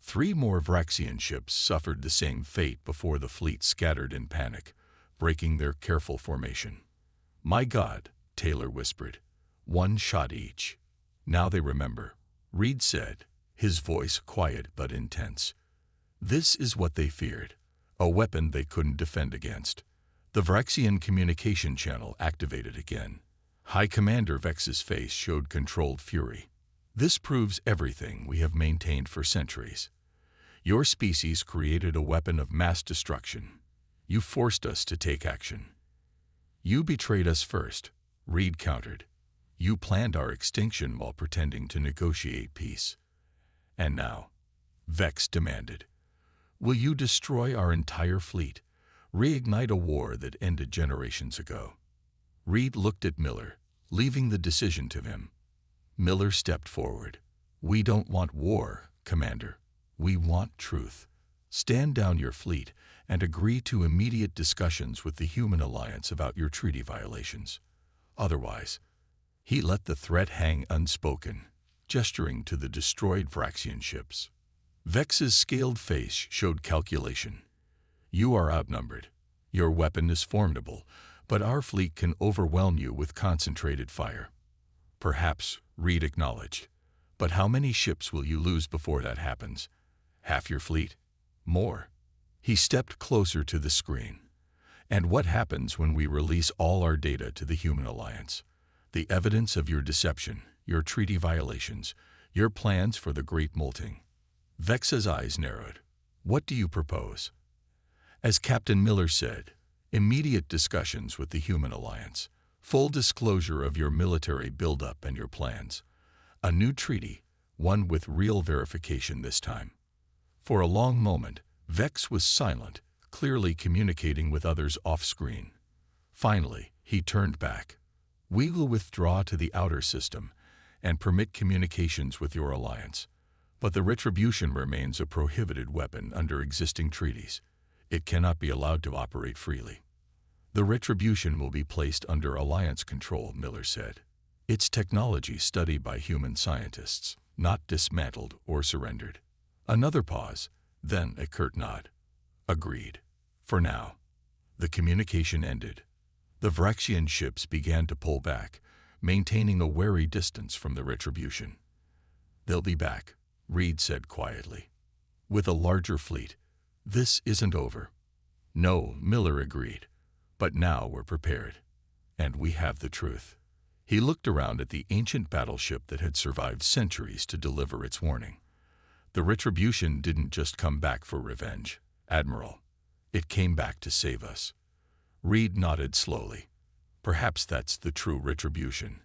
3 more Vraxian ships suffered the same fate before the fleet scattered in panic, breaking their careful formation. "My God," Taylor whispered. "1 shot each." "Now they remember," Reed said, his voice quiet but intense. This is what they feared, a weapon they couldn't defend against. The Vraxian communication channel activated again. High Commander Vex's face showed controlled fury. "This proves everything we have maintained for centuries. Your species created a weapon of mass destruction. You forced us to take action." "You betrayed us first," Reed countered. "You planned our extinction while pretending to negotiate peace." "And now," Vex demanded, "will you destroy our entire fleet, reignite a war that ended generations ago?" Reed looked at Miller, leaving the decision to him. Miller stepped forward. "We don't want war, Commander. We want truth. Stand down your fleet and agree to immediate discussions with the Human Alliance about your treaty violations. Otherwise," he let the threat hang unspoken, gesturing to the destroyed Vraxian ships. Vex's scaled face showed calculation. "You are outnumbered. Your weapon is formidable, but our fleet can overwhelm you with concentrated fire." "Perhaps," Reed acknowledged. "But how many ships will you lose before that happens? Half your fleet? More?" He stepped closer to the screen. "And what happens when we release all our data to the Human Alliance? The evidence of your deception, your treaty violations, your plans for the Great Molting." Vex's eyes narrowed. "What do you propose?" As Captain Miller said, "Immediate discussions with the Human Alliance. Full disclosure of your military buildup and your plans. A new treaty, one with real verification this time." For a long moment, Vex was silent, clearly communicating with others off-screen. Finally, he turned back. "We will withdraw to the outer system and permit communications with your alliance. But the Retribution remains a prohibited weapon under existing treaties. It cannot be allowed to operate freely." "The Retribution will be placed under Alliance control," Miller said. "Its technology studied by human scientists, not dismantled or surrendered." Another pause, then a curt nod. "Agreed. For now." The communication ended. The Vraxian ships began to pull back, maintaining a wary distance from the Retribution. "They'll be back," Reed said quietly. "With a larger fleet. This isn't over." "No," Miller agreed. "But now we're prepared. And we have the truth." He looked around at the ancient battleship that had survived centuries to deliver its warning. "The Retribution didn't just come back for revenge, Admiral. It came back to save us." Reed nodded slowly. "Perhaps that's the true Retribution.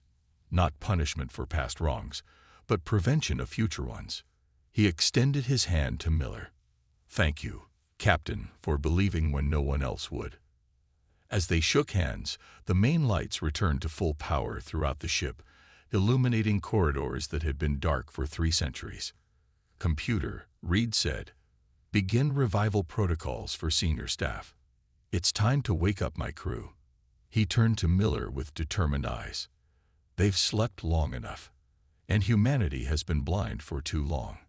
Not punishment for past wrongs, but prevention of future ones." He extended his hand to Miller. "Thank you, Captain, for believing when no one else would." As they shook hands, the main lights returned to full power throughout the ship, illuminating corridors that had been dark for 3 centuries. "Computer," Reed said, "begin revival protocols for senior staff. It's time to wake up my crew." He turned to Miller with determined eyes. "They've slept long enough, and humanity has been blind for too long."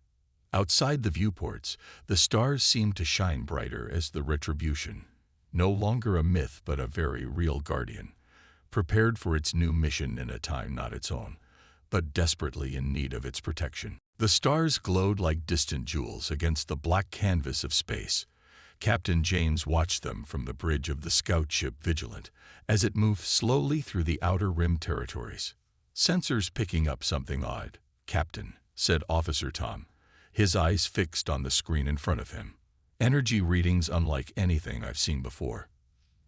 Outside the viewports, the stars seemed to shine brighter as the Retribution, no longer a myth but a very real guardian, prepared for its new mission in a time not its own, but desperately in need of its protection. The stars glowed like distant jewels against the black canvas of space. Captain James watched them from the bridge of the scout ship Vigilant as it moved slowly through the outer rim territories. "Sensors picking up something odd, Captain," said Officer Tom, his eyes fixed on the screen in front of him. "Energy readings unlike anything I've seen before."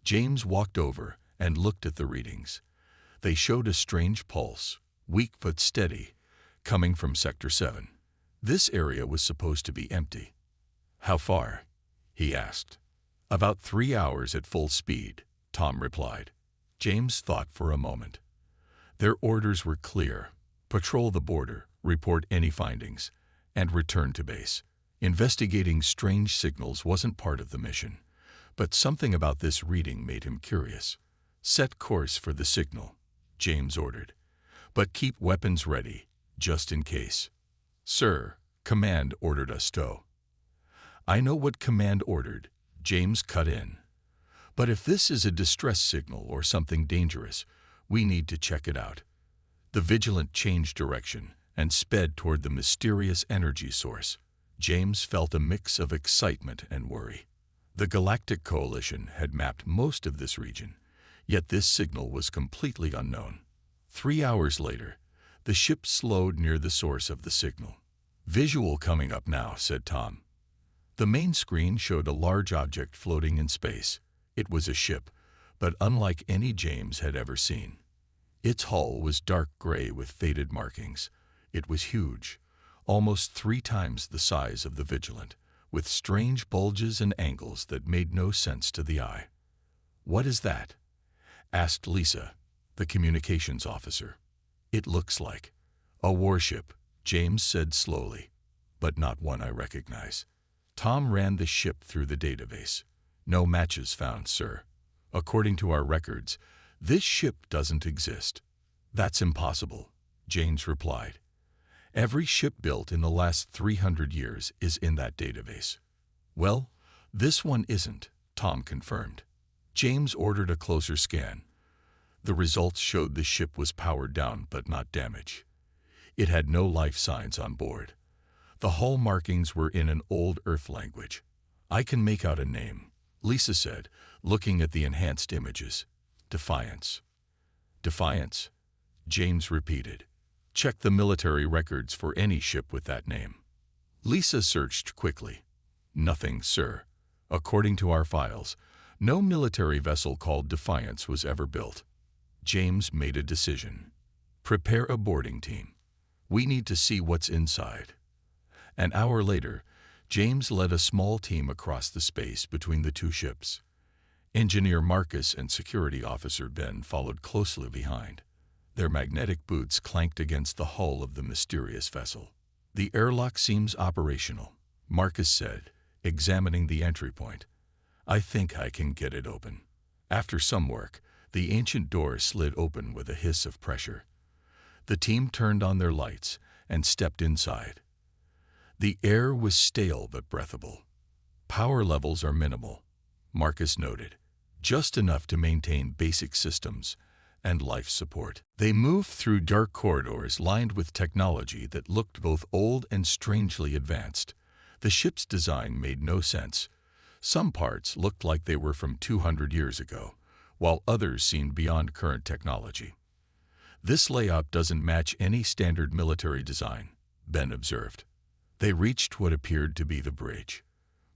James walked over and looked at the readings. They showed a strange pulse, weak but steady, coming from Sector 7. This area was supposed to be empty. "How far?" he asked. About 3 hours at full speed, Tom replied. James thought for a moment. Their orders were clear: patrol the border, report any findings, and return to base. Investigating strange signals wasn't part of the mission, but something about this reading made him curious. Set course for the signal, James ordered, but keep weapons ready, just in case. Sir, Command ordered us to. I know what Command ordered, James cut in. But if this is a distress signal or something dangerous, we need to check it out. The Vigilant changed direction and sped toward the mysterious energy source. James felt a mix of excitement and worry. The Galactic Coalition had mapped most of this region, yet this signal was completely unknown. 3 hours later, the ship slowed near the source of the signal. Visual coming up now, said Tom. The main screen showed a large object floating in space. It was a ship, but unlike any James had ever seen. Its hull was dark gray with faded markings. It was huge, almost 3 times the size of the Vigilant, with strange bulges and angles that made no sense to the eye. What is that? Asked Lisa, the communications officer. It looks like a warship, James said slowly, but not one I recognize. Tom ran the ship through the database. No matches found, sir. According to our records, this ship doesn't exist. That's impossible, James replied. Every ship built in the last 300 years is in that database. Well, this one isn't, Tom confirmed. James ordered a closer scan. The results showed the ship was powered down but not damaged. It had no life signs on board. The hull markings were in an old Earth language. I can make out a name, Lisa said, looking at the enhanced images. Defiance. Defiance, James repeated. Check the military records for any ship with that name. Lisa searched quickly. Nothing, sir. According to our files, no military vessel called Defiance was ever built. James made a decision. Prepare a boarding team. We need to see what's inside. An hour later, James led a small team across the space between the 2 ships. Engineer Marcus and Security Officer Ben followed closely behind. Their magnetic boots clanked against the hull of the mysterious vessel. The airlock seems operational, Marcus said, examining the entry point. I think I can get it open. After some work, the ancient door slid open with a hiss of pressure. The team turned on their lights and stepped inside. The air was stale but breathable. Power levels are minimal, Marcus noted, just enough to maintain basic systems and life support. They moved through dark corridors lined with technology that looked both old and strangely advanced. The ship's design made no sense. Some parts looked like they were from 200 years ago, while others seemed beyond current technology. This layout doesn't match any standard military design, Ben observed. They reached what appeared to be the bridge.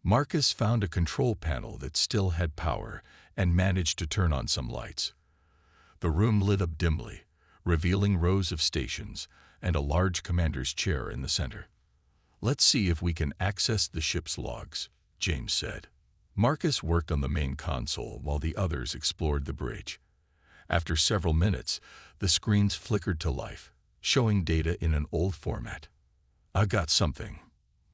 Marcus found a control panel that still had power and managed to turn on some lights. The room lit up dimly, revealing rows of stations and a large commander's chair in the center. Let's see if we can access the ship's logs, James said. Marcus worked on the main console while the others explored the bridge. After several minutes, the screens flickered to life, showing data in an old format. I got something,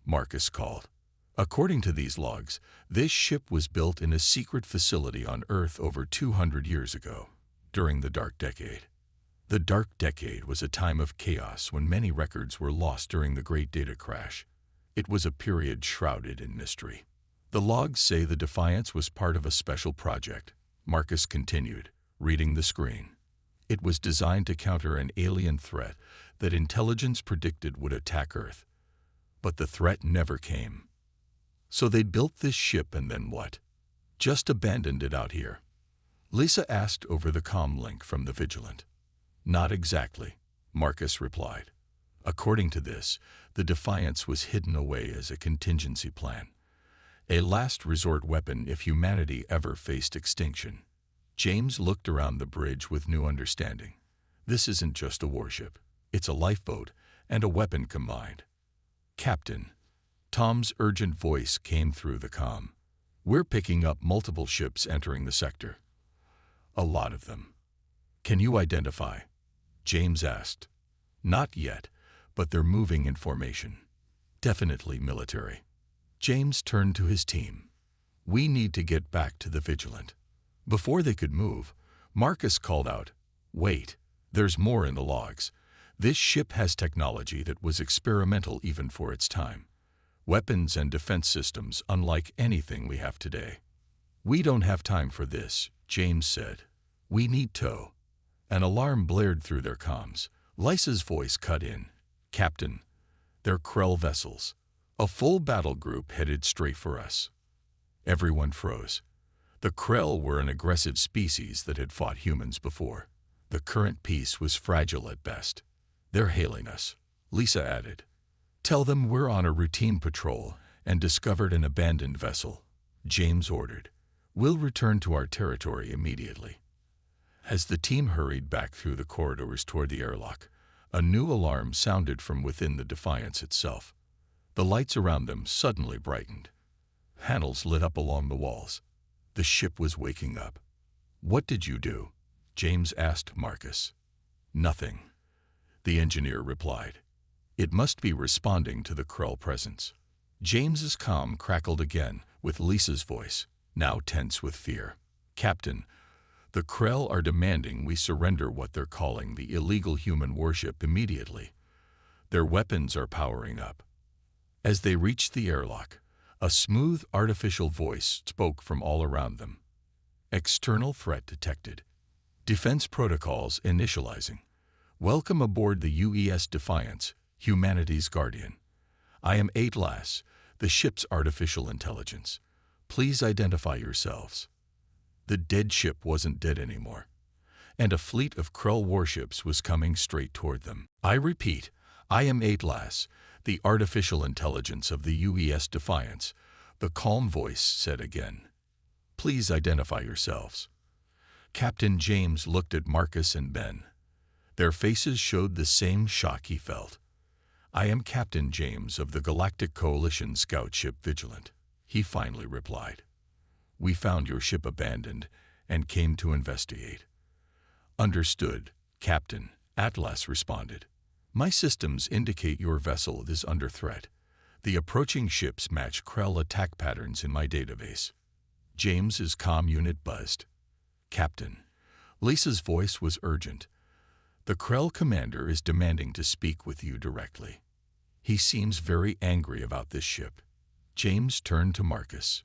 Marcus called. According to these logs, this ship was built in a secret facility on Earth over 200 years ago, during the Dark Decade. The Dark Decade was a time of chaos when many records were lost during the Great Data Crash. It was a period shrouded in mystery. The logs say the Defiance was part of a special project, Marcus continued, reading the screen. It was designed to counter an alien threat that intelligence predicted would attack Earth. But the threat never came. So they built this ship and then what? Just abandoned it out here? Lisa asked over the comm link from the Vigilant. Not exactly, Marcus replied. According to this, the Defiance was hidden away as a contingency plan. A last resort weapon if humanity ever faced extinction. James looked around the bridge with new understanding. This isn't just a warship. It's a lifeboat and a weapon combined. Captain, Tom's urgent voice came through the comm. We're picking up multiple ships entering the sector. A lot of them. Can you identify? James asked. Not yet, but they're moving in formation. Definitely military. James turned to his team. We need to get back to the Vigilant. Before they could move, Marcus called out, Wait, there's more in the logs. This ship has technology that was experimental even for its time. Weapons and defense systems unlike anything we have today. We don't have time for this, James said. We need tow. An alarm blared through their comms. Lysa's voice cut in. Captain, they're Krell vessels. A full battle group headed straight for us. Everyone froze. The Krell were an aggressive species that had fought humans before. The current peace was fragile at best. They're hailing us, Lisa added. Tell them we're on a routine patrol and discovered an abandoned vessel, James ordered. We'll return to our territory immediately. As the team hurried back through the corridors toward the airlock, a new alarm sounded from within the Defiance itself. The lights around them suddenly brightened. Panels lit up along the walls. The ship was waking up. What did you do? James asked Marcus. Nothing, the engineer replied. It must be responding to the Krell presence. James's comm crackled again with Lisa's voice, now tense with fear. Captain, the Krell are demanding we surrender what they're calling the illegal human worship immediately. Their weapons are powering up. As they reached the airlock, a smooth artificial voice spoke from all around them. External threat detected. Defense protocols initializing. Welcome aboard the UES Defiance, humanity's guardian. I am Atlas, the ship's artificial intelligence. Please identify yourselves. The dead ship wasn't dead anymore, and a fleet of Krell warships was coming straight toward them. I repeat, I am Atlas, the artificial intelligence of the UES Defiance, the calm voice said again. Please identify yourselves. Captain James looked at Marcus and Ben. Their faces showed the same shock he felt. I am Captain James of the Galactic Coalition scout ship Vigilant, he finally replied. We found your ship abandoned and came to investigate. Understood, Captain, Atlas responded. My systems indicate your vessel is under threat. The approaching ships match Krell attack patterns in my database. James's comm unit buzzed. Captain, Lisa's voice was urgent. The Krell commander is demanding to speak with you directly. He seems very angry about this ship. James turned to Marcus.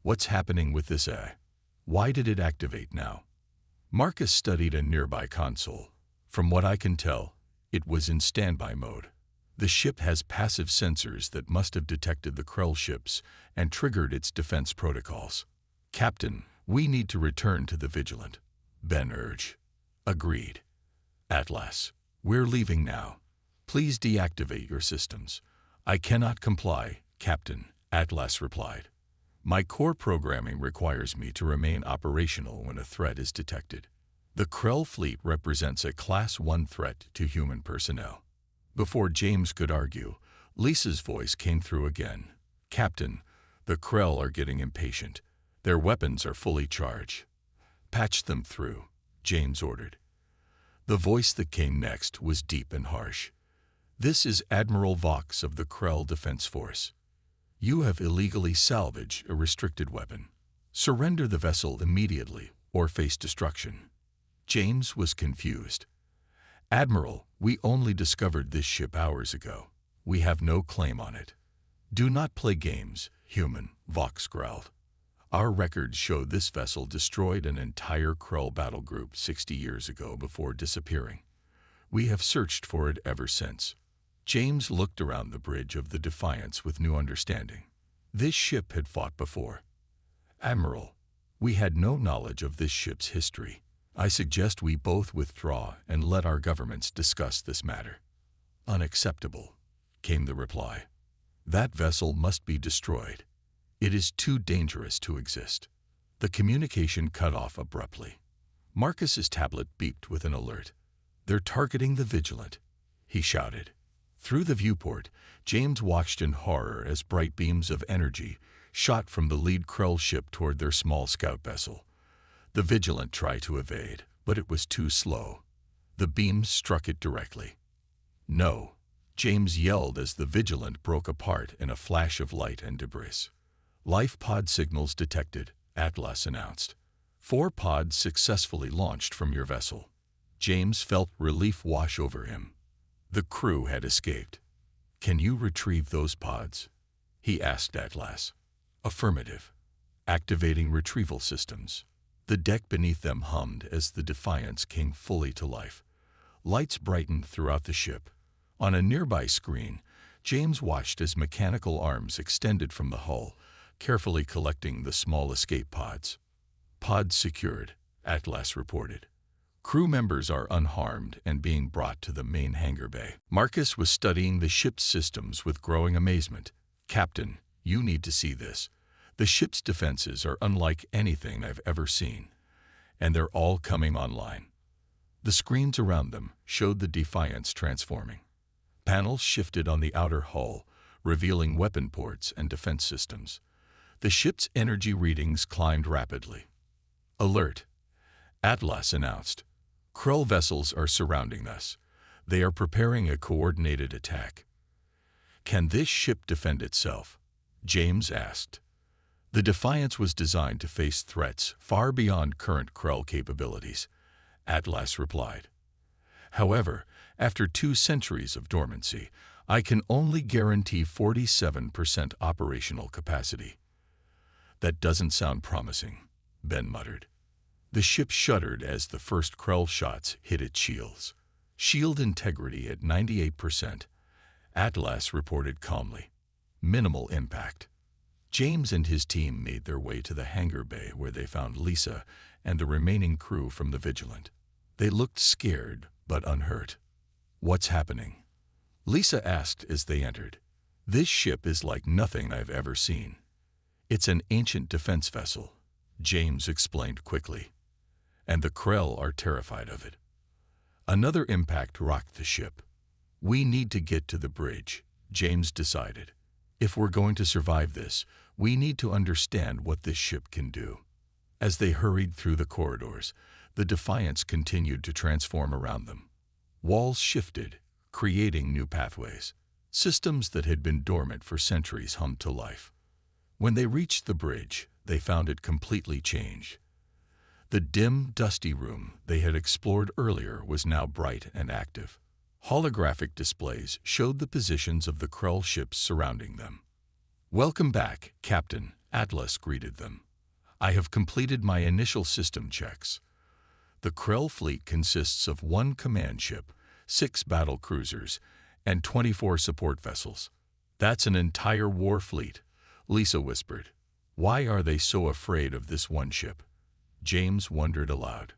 What's happening with this AI? Why did it activate now? Marcus studied a nearby console. From what I can tell, it was in standby mode. The ship has passive sensors that must have detected the Krell ships and triggered its defense protocols. Captain, we need to return to the Vigilant, Ben urged. Agreed. Atlas, we're leaving now. Please deactivate your systems. I cannot comply, Captain, Atlas replied. My core programming requires me to remain operational when a threat is detected. The Krell fleet represents a Class 1 threat to human personnel. Before James could argue, Lisa's voice came through again. Captain, the Krell are getting impatient. Their weapons are fully charged. Patch them through, James ordered. The voice that came next was deep and harsh. This is Admiral Vox of the Krell Defense Force. You have illegally salvaged a restricted weapon. Surrender the vessel immediately or face destruction. James was confused. Admiral, we only discovered this ship hours ago. We have no claim on it. Do not play games, human, Vox growled. Our records show this vessel destroyed an entire Krell battle group 60 years ago before disappearing. We have searched for it ever since. James looked around the bridge of the Defiance with new understanding. This ship had fought before. Admiral, we had no knowledge of this ship's history. I suggest we both withdraw and let our governments discuss this matter. Unacceptable, came the reply. That vessel must be destroyed. It is too dangerous to exist. The communication cut off abruptly. Marcus's tablet beeped with an alert. They're targeting the Vigilant, he shouted. Through the viewport, James watched in horror as bright beams of energy shot from the lead Krell ship toward their small scout vessel. The Vigilant tried to evade, but it was too slow. The beams struck it directly. "No!" James yelled as the Vigilant broke apart in a flash of light and debris. "Life pod signals detected," Atlas announced. 4 pods successfully launched from your vessel." James felt relief wash over him. The crew had escaped. "Can you retrieve those pods?" he asked Atlas. "Affirmative." Activating retrieval systems. The deck beneath them hummed as the Defiance came fully to life. Lights brightened throughout the ship. On a nearby screen, James watched as mechanical arms extended from the hull, carefully collecting the small escape pods. "Pods secured," Atlas reported. "Crew members are unharmed and being brought to the main hangar bay." Marcus was studying the ship's systems with growing amazement. "Captain, you need to see this. The ship's defenses are unlike anything I've ever seen, and they're all coming online." The screens around them showed the Defiance transforming. Panels shifted on the outer hull, revealing weapon ports and defense systems. The ship's energy readings climbed rapidly. "Alert," Atlas announced. "Krell vessels are surrounding us. They are preparing a coordinated attack." "Can this ship defend itself?" James asked. The Defiance was designed to face threats far beyond current Krell capabilities, Atlas replied. "However, after 2 centuries of dormancy, I can only guarantee 47% operational capacity." "That doesn't sound promising," Ben muttered. The ship shuddered as the first Krell shots hit its shields. "Shield integrity at 98%, Atlas reported calmly. "Minimal impact." James and his team made their way to the hangar bay where they found Lisa and the remaining crew from the Vigilant. They looked scared but unhurt. "What's happening?" Lisa asked as they entered. "This ship is like nothing I've ever seen. It's an ancient defense vessel," James explained quickly. "And the Krell are terrified of it." Another impact rocked the ship. "We need to get to the bridge," James decided. "If we're going to survive this, we need to understand what this ship can do." As they hurried through the corridors, the Defiance continued to transform around them. Walls shifted, creating new pathways. Systems that had been dormant for centuries hummed to life. When they reached the bridge, they found it completely changed. The dim, dusty room they had explored earlier was now bright and active. Holographic displays showed the positions of the Krell ships surrounding them. "Welcome back, Captain," Atlas greeted them. "I have completed my initial system checks. The Krell fleet consists of 1 command ship, 6 battle cruisers, and 24 support vessels." "That's an entire war fleet," Lisa whispered. "Why are they so afraid of this one ship?" James wondered aloud.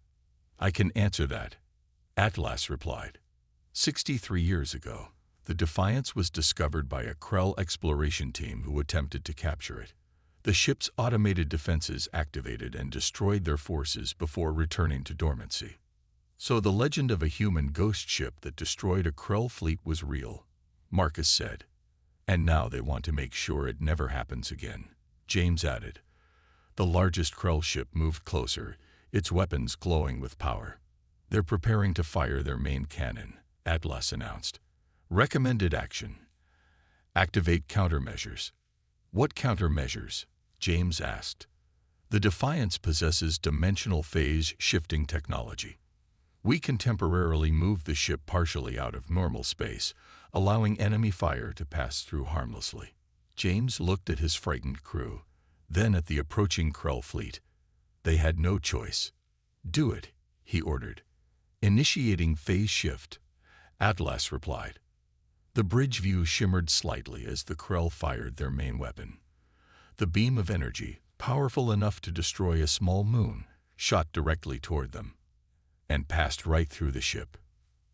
"I can answer that," Atlas replied. 63 years ago, the Defiance was discovered by a Krell exploration team who attempted to capture it. The ship's automated defenses activated and destroyed their forces before returning to dormancy. "So the legend of a human ghost ship that destroyed a Krell fleet was real," Marcus said. "And now they want to make sure it never happens again," James added. The largest Krell ship moved closer, its weapons glowing with power. "They're preparing to fire their main cannon," Atlas announced. "Recommended action: activate countermeasures." "What countermeasures?" James asked. "The Defiance possesses dimensional phase shifting technology. We can temporarily move the ship partially out of normal space, allowing enemy fire to pass through harmlessly." James looked at his frightened crew, then at the approaching Krell fleet. They had no choice. "Do it," he ordered. "Initiating phase shift," Atlas replied. The bridge view shimmered slightly as the Krell fired their main weapon. The beam of energy, powerful enough to destroy a small moon, shot directly toward them and passed right through the ship.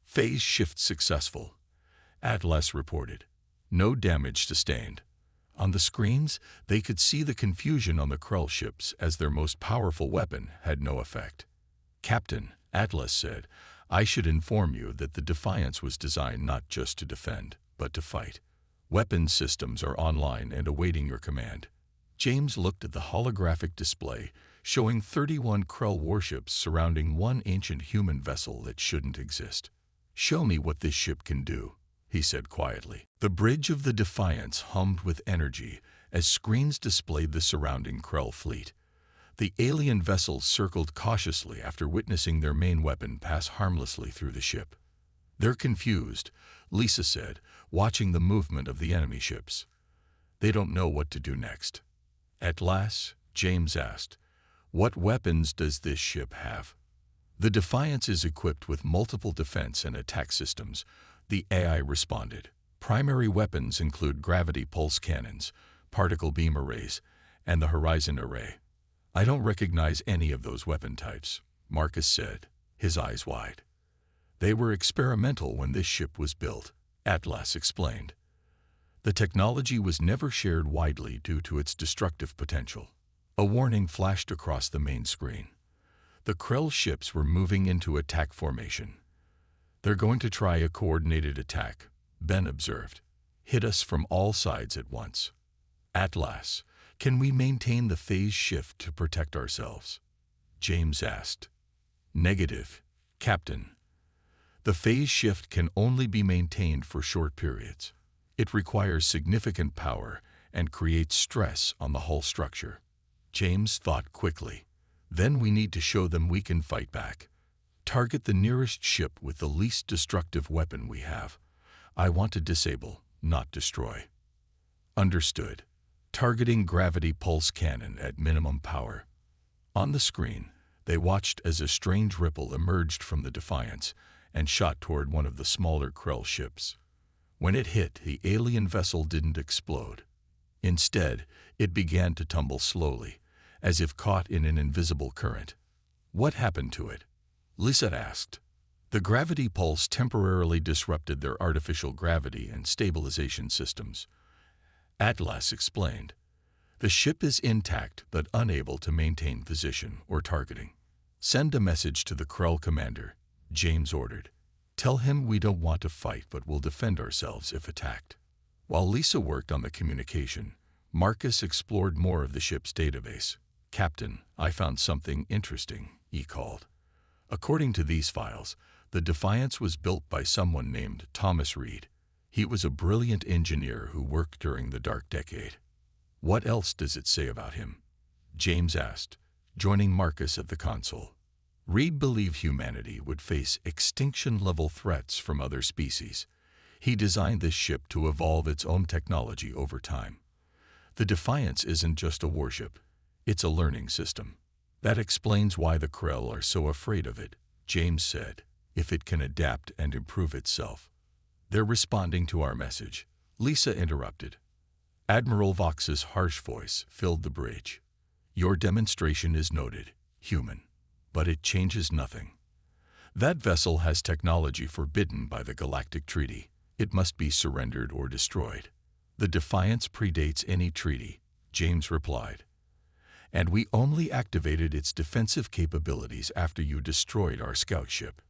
"Phase shift successful," Atlas reported. "No damage sustained." On the screens, they could see the confusion on the Krell ships as their most powerful weapon had no effect. "Captain," Atlas said, "I should inform you that the Defiance was designed not just to defend, but to fight. Weapons systems are online and awaiting your command. James looked at the holographic display, showing 31 Krell warships surrounding one ancient human vessel that shouldn't exist. "Show me what this ship can do," he said quietly. The bridge of the Defiance hummed with energy as screens displayed the surrounding Krell fleet. The alien vessels circled cautiously after witnessing their main weapon pass harmlessly through the ship. "They're confused," Lisa said, watching the movement of the enemy ships. "They don't know what to do next." At last, James asked, "What weapons does this ship have?" "The Defiance is equipped with multiple defense and attack systems," the AI responded. "Primary weapons include gravity pulse cannons, particle beam arrays, and the Horizon Array." "I don't recognize any of those weapon types," Marcus said, his eyes wide. "They were experimental when this ship was built," Atlas explained. "The technology was never shared widely due to its destructive potential." A warning flashed across the main screen. The Krell ships were moving into attack formation. "They're going to try a coordinated attack," Ben observed. "Hit us from all sides at once." "Atlas, can we maintain the phase shift to protect ourselves?" James asked. "Negative, Captain. The phase shift can only be maintained for short periods. It requires significant power and creates stress on the hull structure." James thought quickly. "Then we need to show them we can fight back. Target the nearest ship with the least destructive weapon we have. I want to disable, not destroy." "Understood. Targeting gravity pulse cannon at minimum power." On the screen, they watched as a strange ripple emerged from the Defiance and shot toward one of the smaller Krell ships. When it hit, the alien vessel didn't explode. Instead, it began to tumble slowly, as if caught in an invisible current. "What happened to it?" Lisa asked. "The gravity pulse temporarily disrupted their artificial gravity and stabilization systems," Atlas explained. "The ship is intact but unable to maintain position or targeting." "Send a message to the Krell commander," James ordered. "Tell him we don't want to fight but will defend ourselves if attacked." While Lisa worked on the communication, Marcus explored more of the ship's database. "Captain, I found something interesting," he called. "According to these files, the Defiance was built by someone named Thomas Reed. He was a brilliant engineer who worked during the Dark Decade." "What else does it say about him?" James asked, joining Marcus at the console. "Reed believed humanity would face extinction-level threats from other species. He designed this ship to evolve its own technology over time. The Defiance isn't just a warship, it's a learning system. That explains why the Krell are so afraid of it," James said, "if it can adapt and improve itself." "They're responding to our message," Lisa interrupted. Admiral Vox's harsh voice filled the bridge. "Your demonstration is noted, human, but it changes nothing. That vessel has technology forbidden by the Galactic Treaty. It must be surrendered or destroyed." "The Defiance predates any treaty," James replied. "And we only activated its defensive capabilities after you destroyed our scout ship.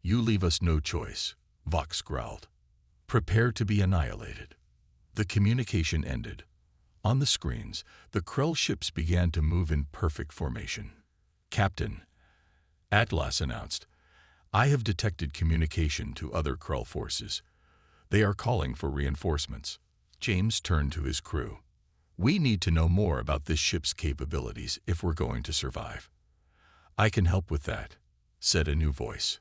You leave us no choice," Vox growled. "Prepare to be annihilated." The communication ended. On the screens, the Krell ships began to move in perfect formation. "Captain," Atlas announced, "I have detected communication to other Krell forces. They are calling for reinforcements." James turned to his crew. "We need to know more about this ship's capabilities if we're going to survive." "I can help with that," said a new voice.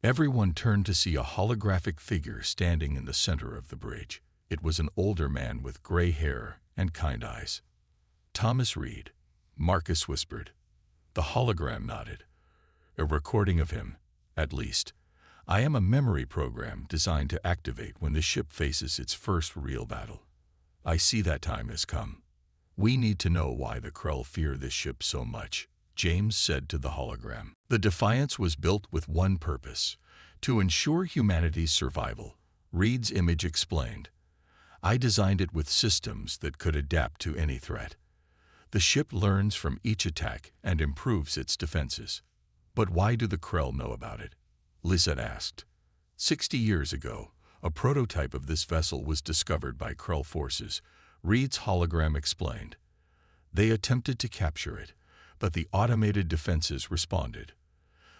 Everyone turned to see a holographic figure standing in the center of the bridge. It was an older man with gray hair and kind eyes. "Thomas Reed," Marcus whispered. The hologram nodded. "A recording of him, at least. I am a memory program designed to activate when the ship faces its first real battle. I see that time has come. We need to know why the Krell fear this ship so much," James said to the hologram. "The Defiance was built with one purpose, to ensure humanity's survival," Reed's image explained. "I designed it with systems that could adapt to any threat. The ship learns from each attack and improves its defenses." "But why do the Krell know about it?" Lizette asked. 60 years ago, A prototype of this vessel was discovered by Krell forces, Reed's hologram explained. They attempted to capture it, but the automated defenses responded.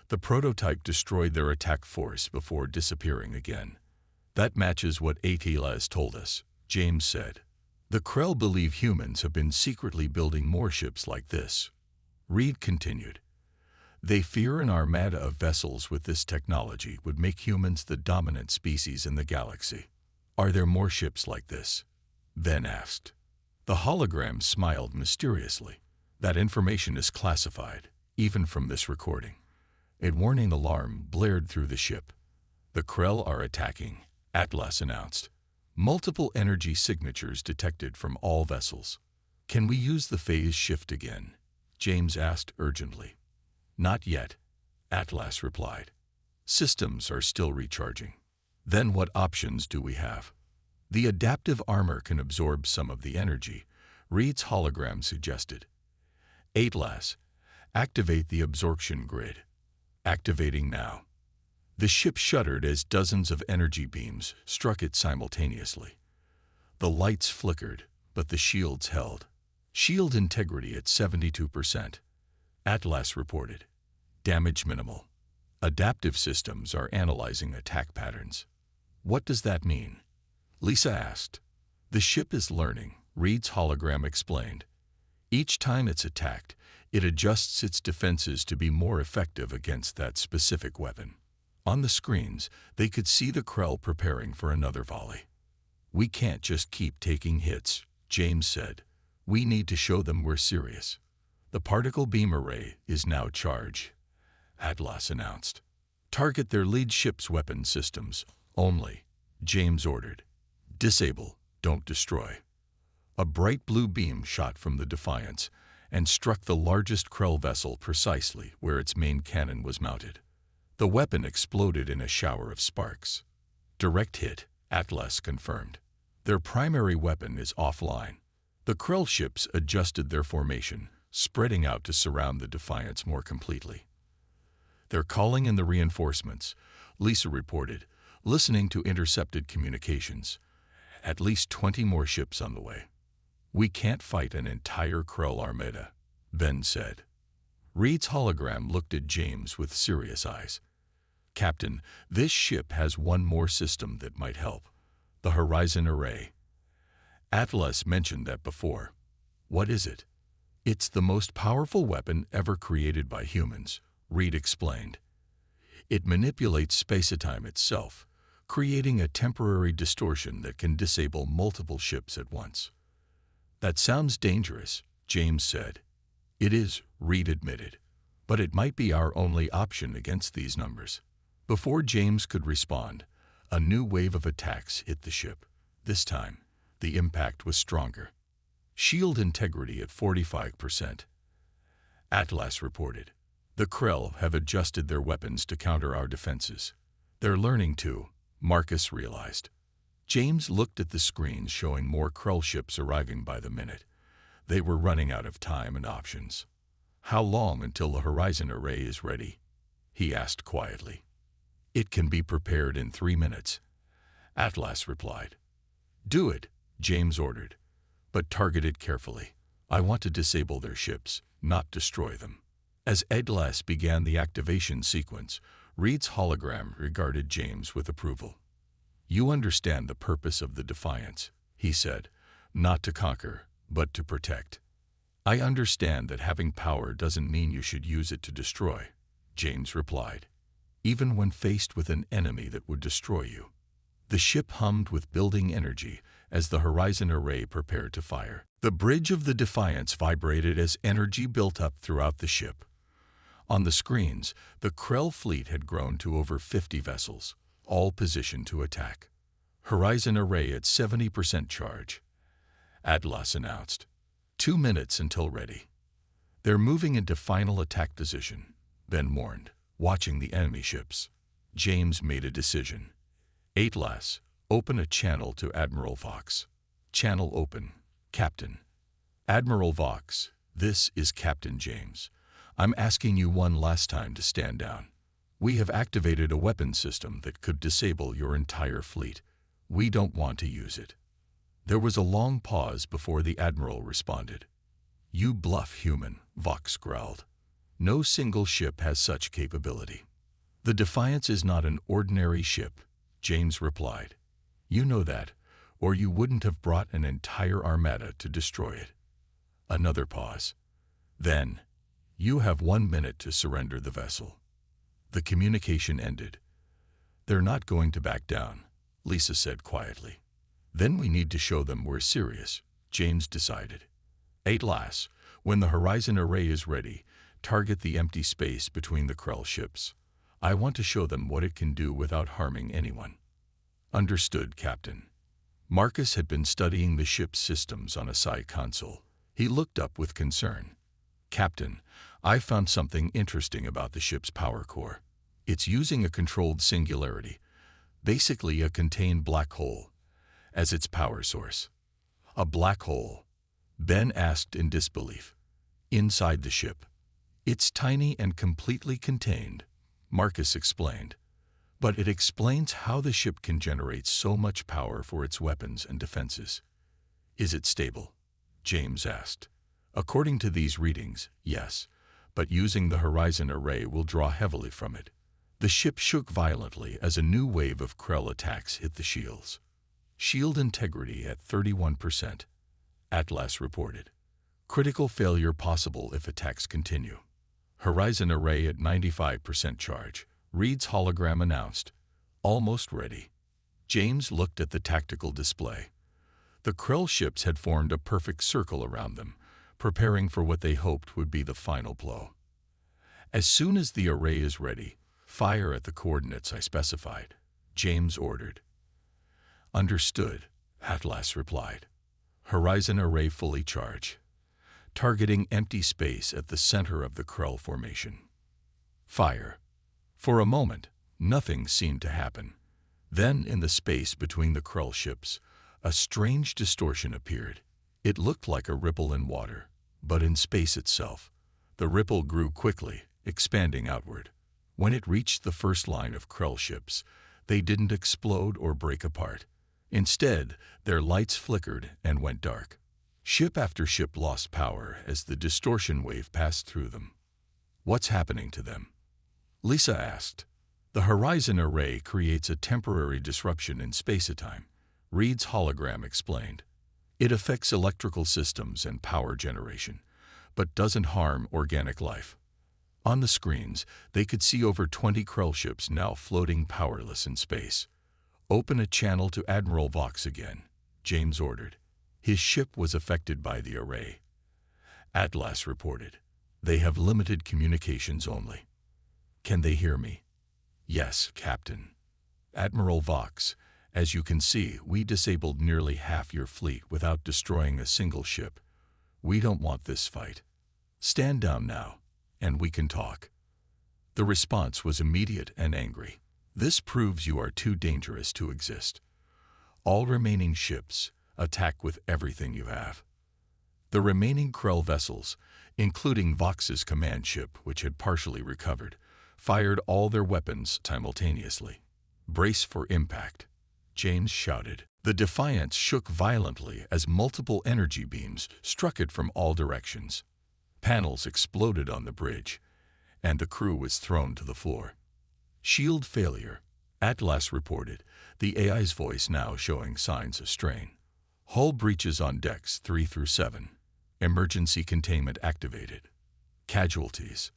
The prototype destroyed their attack force before disappearing again. That matches what Atlas told us, James said. The Krell believe humans have been secretly building more ships like this. Reed continued. They fear an armada of vessels with this technology would make humans the dominant species in the galaxy. Are there more ships like this? Ben asked. The hologram smiled mysteriously. That information is classified, even from this recording. A warning alarm blared through the ship. The Krell are attacking, Atlas announced. Multiple energy signatures detected from all vessels. Can we use the phase shift again? James asked urgently. Not yet, Atlas replied. Systems are still recharging. Then what options do we have? The adaptive armor can absorb some of the energy, Reed's hologram suggested. Atlas, activate the absorption grid. Activating now. The ship shuddered as dozens of energy beams struck it simultaneously. The lights flickered, but the shields held. Shield integrity at 72%. Atlas reported. Damage minimal. Adaptive systems are analyzing attack patterns. What does that mean? Lisa asked. The ship is learning, Reed's hologram explained. Each time it's attacked, it adjusts its defenses to be more effective against that specific weapon. On the screens, they could see the Krell preparing for another volley. We can't just keep taking hits, James said. We need to show them we're serious. The particle beam array is now charged, Atlas announced. Target their lead ship's weapon systems only, James ordered. Disable, don't destroy. A bright blue beam shot from the Defiance and struck the largest Krell vessel precisely where its main cannon was mounted. The weapon exploded in a shower of sparks. Direct hit, Atlas confirmed. Their primary weapon is offline. The Krell ships adjusted their formation, spreading out to surround the Defiance more completely. They're calling in the reinforcements, Lisa reported, listening to intercepted communications. At least 20 more ships on the way. We can't fight an entire Krell armada, Ben said. Reed's hologram looked at James with serious eyes. Captain, this ship has one more system that might help. The Horizon Array. Atlas mentioned that before. What is it? It's the most powerful weapon ever created by humans, Reed explained. It manipulates space-time itself, creating a temporary distortion that can disable multiple ships at once. That sounds dangerous, James said. It is, Reed admitted, but it might be our only option against these numbers. Before James could respond, a new wave of attacks hit the ship. This time, the impact was stronger. Shield integrity at 45%. Atlas reported. The Krell have adjusted their weapons to counter our defenses. They're learning too, Marcus realized. James looked at the screens showing more Krell ships arriving by the minute. They were running out of time and options. How long until the Horizon Array is ready? He asked quietly. It can be prepared in 3 minutes, Atlas replied. Do it, James ordered, but target it carefully. I want to disable their ships, not destroy them. As Atlas began the activation sequence, Reed's hologram regarded James with approval. You understand the purpose of the Defiance, he said, not to conquer, but to protect. I understand that having power doesn't mean you should use it to destroy, James replied, even when faced with an enemy that would destroy you. The ship hummed with building energy as the Horizon Array prepared to fire. The bridge of the Defiance vibrated as energy built up throughout the ship. On the screens, the Krell fleet had grown to over 50 vessels, all positioned to attack. Horizon Array at 70% charge, Atlas announced. 2 minutes until ready. They're moving into final attack position, Ben warned, watching the enemy ships. James made a decision. Atlas, open a channel to Admiral Vox. Channel open, Captain. Admiral Vox, this is Captain James. I'm asking you one last time to stand down. We have activated a weapon system that could disable your entire fleet. We don't want to use it. There was a long pause before the Admiral responded. You bluff, human, Vox growled. No single ship has such capability. The Defiance is not an ordinary ship, James replied. You know that, or you wouldn't have brought an entire armada to destroy it. Another pause. Then, you have 1 minute to surrender the vessel. The communication ended. They're not going to back down, Lisa said quietly. Then we need to show them we're serious, James decided. Atlas, when the Horizon Array is ready, target the empty space between the Krell ships. I want to show them what it can do without harming anyone. Understood, Captain. Marcus had been studying the ship's systems on a Psi console. He looked up with concern. Captain, I found something interesting about the ship's power core. It's using a controlled singularity, basically a contained black hole, as its power source. A black hole? Ben asked in disbelief. Inside the ship. It's tiny and completely contained, Marcus explained. But it explains how the ship can generate so much power for its weapons and defenses. Is it stable? James asked. According to these readings, yes, but using the Horizon Array will draw heavily from it. The ship shook violently as a new wave of Krell attacks hit the shields. Shield integrity at 31%, Atlas reported. Critical failure possible if attacks continue. Horizon Array at 95% charge, Reed's hologram announced. Almost ready. James looked at the tactical display. The Krell ships had formed a perfect circle around them, preparing for what they hoped would be the final blow. As soon as the array is ready, fire at the coordinates I specified, James ordered. Understood, Atlas replied. Horizon Array fully charged, targeting empty space at the center of the Krell formation. Fire. For a moment, nothing seemed to happen. Then, in the space between the Krell ships, a strange distortion appeared. It looked like a ripple in water, but in space itself. The ripple grew quickly, expanding outward. When it reached the first line of Krell ships, they didn't explode or break apart. Instead, their lights flickered and went dark. Ship after ship lost power as the distortion wave passed through them. What's happening to them? Lisa asked. The Horizon Array creates a temporary disruption in space-time, Reed's hologram explained. It affects electrical systems and power generation, but doesn't harm organic life. On the screens, they could see over 20 Krell ships now floating powerless in space. Open a channel to Admiral Vox again, James ordered. His ship was affected by the array. Atlas reported. They have limited communications only. Can they hear me? Yes, Captain. Admiral Vox, as you can see, we disabled nearly half your fleet without destroying a single ship. We don't want this fight. Stand down now, and we can talk. The response was immediate and angry. This proves you are too dangerous to exist. All remaining ships, attack with everything you have. The remaining Krell vessels, including Vox's command ship, which had partially recovered, fired all their weapons simultaneously. Brace for impact, James shouted. The Defiance shook violently as multiple energy beams struck it from all directions. Panels exploded on the bridge, and the crew was thrown to the floor. Shield failure, Atlas reported, the AI's voice now showing signs of strain. Hull breaches on decks 3 through 7. Emergency containment activated. Casualties?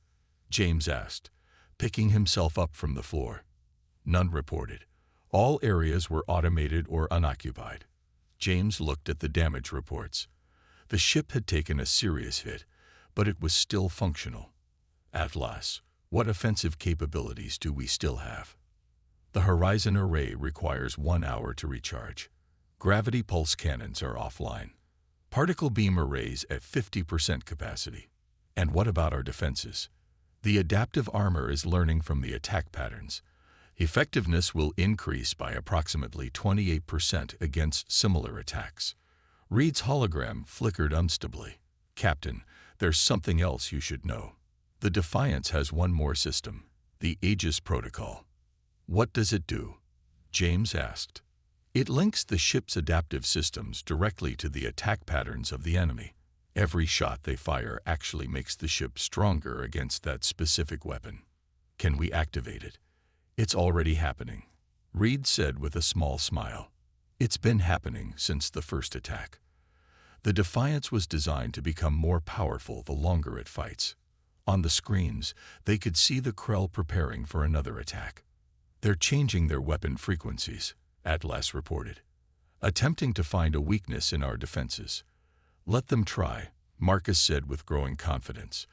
James asked, picking himself up from the floor. None reported. All areas were automated or unoccupied. James looked at the damage reports. The ship had taken a serious hit, but it was still functional. Atlas, what offensive capabilities do we still have? The Horizon Array requires 1 hour to recharge. Gravity pulse cannons are offline. Particle beam arrays at 50% capacity. And what about our defenses? The adaptive armor is learning from the attack patterns. Effectiveness will increase by approximately 28% against similar attacks. Reed's hologram flickered unstably. Captain, there's something else you should know. The Defiance has one more system, the Aegis Protocol. What does it do? James asked. It links the ship's adaptive systems directly to the attack patterns of the enemy. Every shot they fire actually makes the ship stronger against that specific weapon. Can we activate it? It's already happening, Reed said with a small smile. It's been happening since the first attack. The Defiance was designed to become more powerful the longer it fights. On the screens, they could see the Krell preparing for another attack. They're changing their weapon frequencies, Atlas reported, attempting to find a weakness in our defenses. Let them try, Marcus said with growing confidence.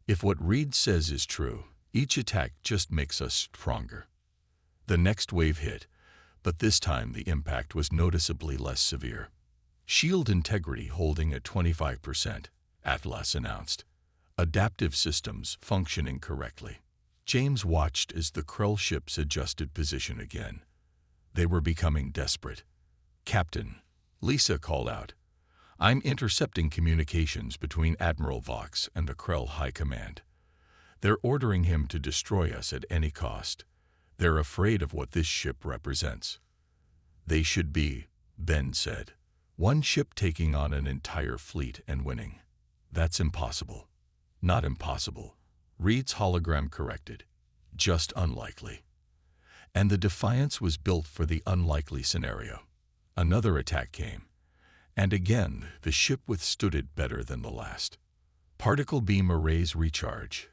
If what Reed says is true, each attack just makes us stronger. The next wave hit, but this time the impact was noticeably less severe. Shield integrity holding at 25%, Atlas announced. Adaptive systems functioning correctly. James watched as the Krell ships adjusted position again. They were becoming desperate. Captain, Lisa called out. I'm intercepting communications between Admiral Vox and the Krell High Command. They're ordering him to destroy us at any cost. They're afraid of what this ship represents. They should be, Ben said. One ship taking on an entire fleet and winning. That's impossible. Not impossible, Reed's hologram corrected. Just unlikely. And the Defiance was built for the unlikely scenario. Another attack came. And again, the ship withstood it better than the last. Particle beam arrays recharge,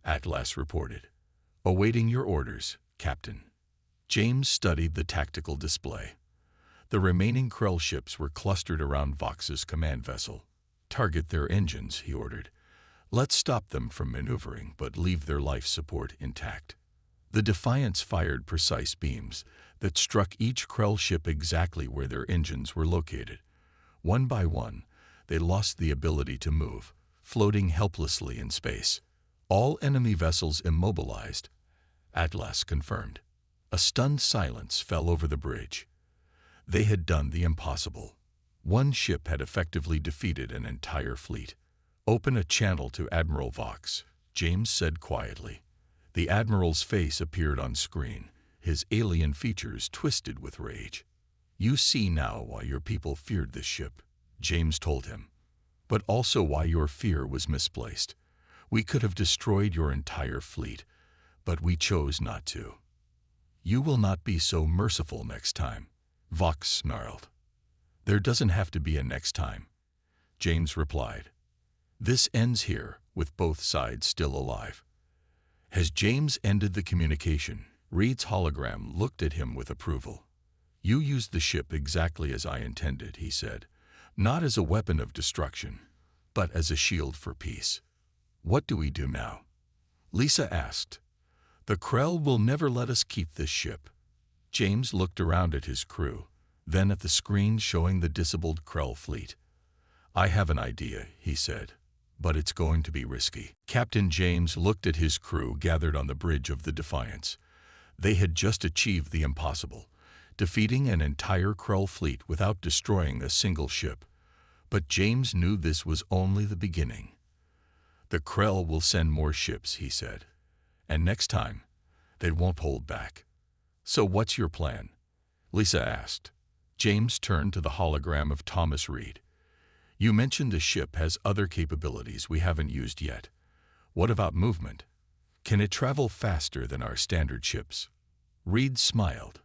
Atlas reported. Awaiting your orders, Captain. James studied the tactical display. The remaining Krell ships were clustered around Vox's command vessel. Target their engines, he ordered. Let's stop them from maneuvering, but leave their life support intact. The Defiance fired precise beams that struck each Krell ship exactly where their engines were located. One by one, they lost the ability to move, floating helplessly in space. All enemy vessels immobilized, Atlas confirmed. A stunned silence fell over the bridge. They had done the impossible. One ship had effectively defeated an entire fleet. Open a channel to Admiral Vox, James said quietly. The Admiral's face appeared on screen, his alien features twisted with rage. You see now why your people feared this ship, James told him. But also why your fear was misplaced. We could have destroyed your entire fleet, but we chose not to. You will not be so merciful next time, Vox snarled. There doesn't have to be a next time, James replied. This ends here, with both sides still alive. As James ended the communication, Reed's hologram looked at him with approval. You used the ship exactly as I intended, he said. Not as a weapon of destruction, but as a shield for peace. What do we do now? Lisa asked. The Krell will never let us keep this ship. James looked around at his crew, then at the screen showing the disabled Krell fleet. I have an idea, he said, but it's going to be risky. Captain James looked at his crew gathered on the bridge of the Defiance. They had just achieved the impossible, defeating an entire Krell fleet without destroying a single ship. But James knew this was only the beginning. The Krell will send more ships, he said. And next time, they won't hold back. So what's your plan? Lisa asked. James turned to the hologram of Thomas Reed. You mentioned the ship has other capabilities we haven't used yet. What about movement? Can it travel faster than our standard ships? Reed smiled.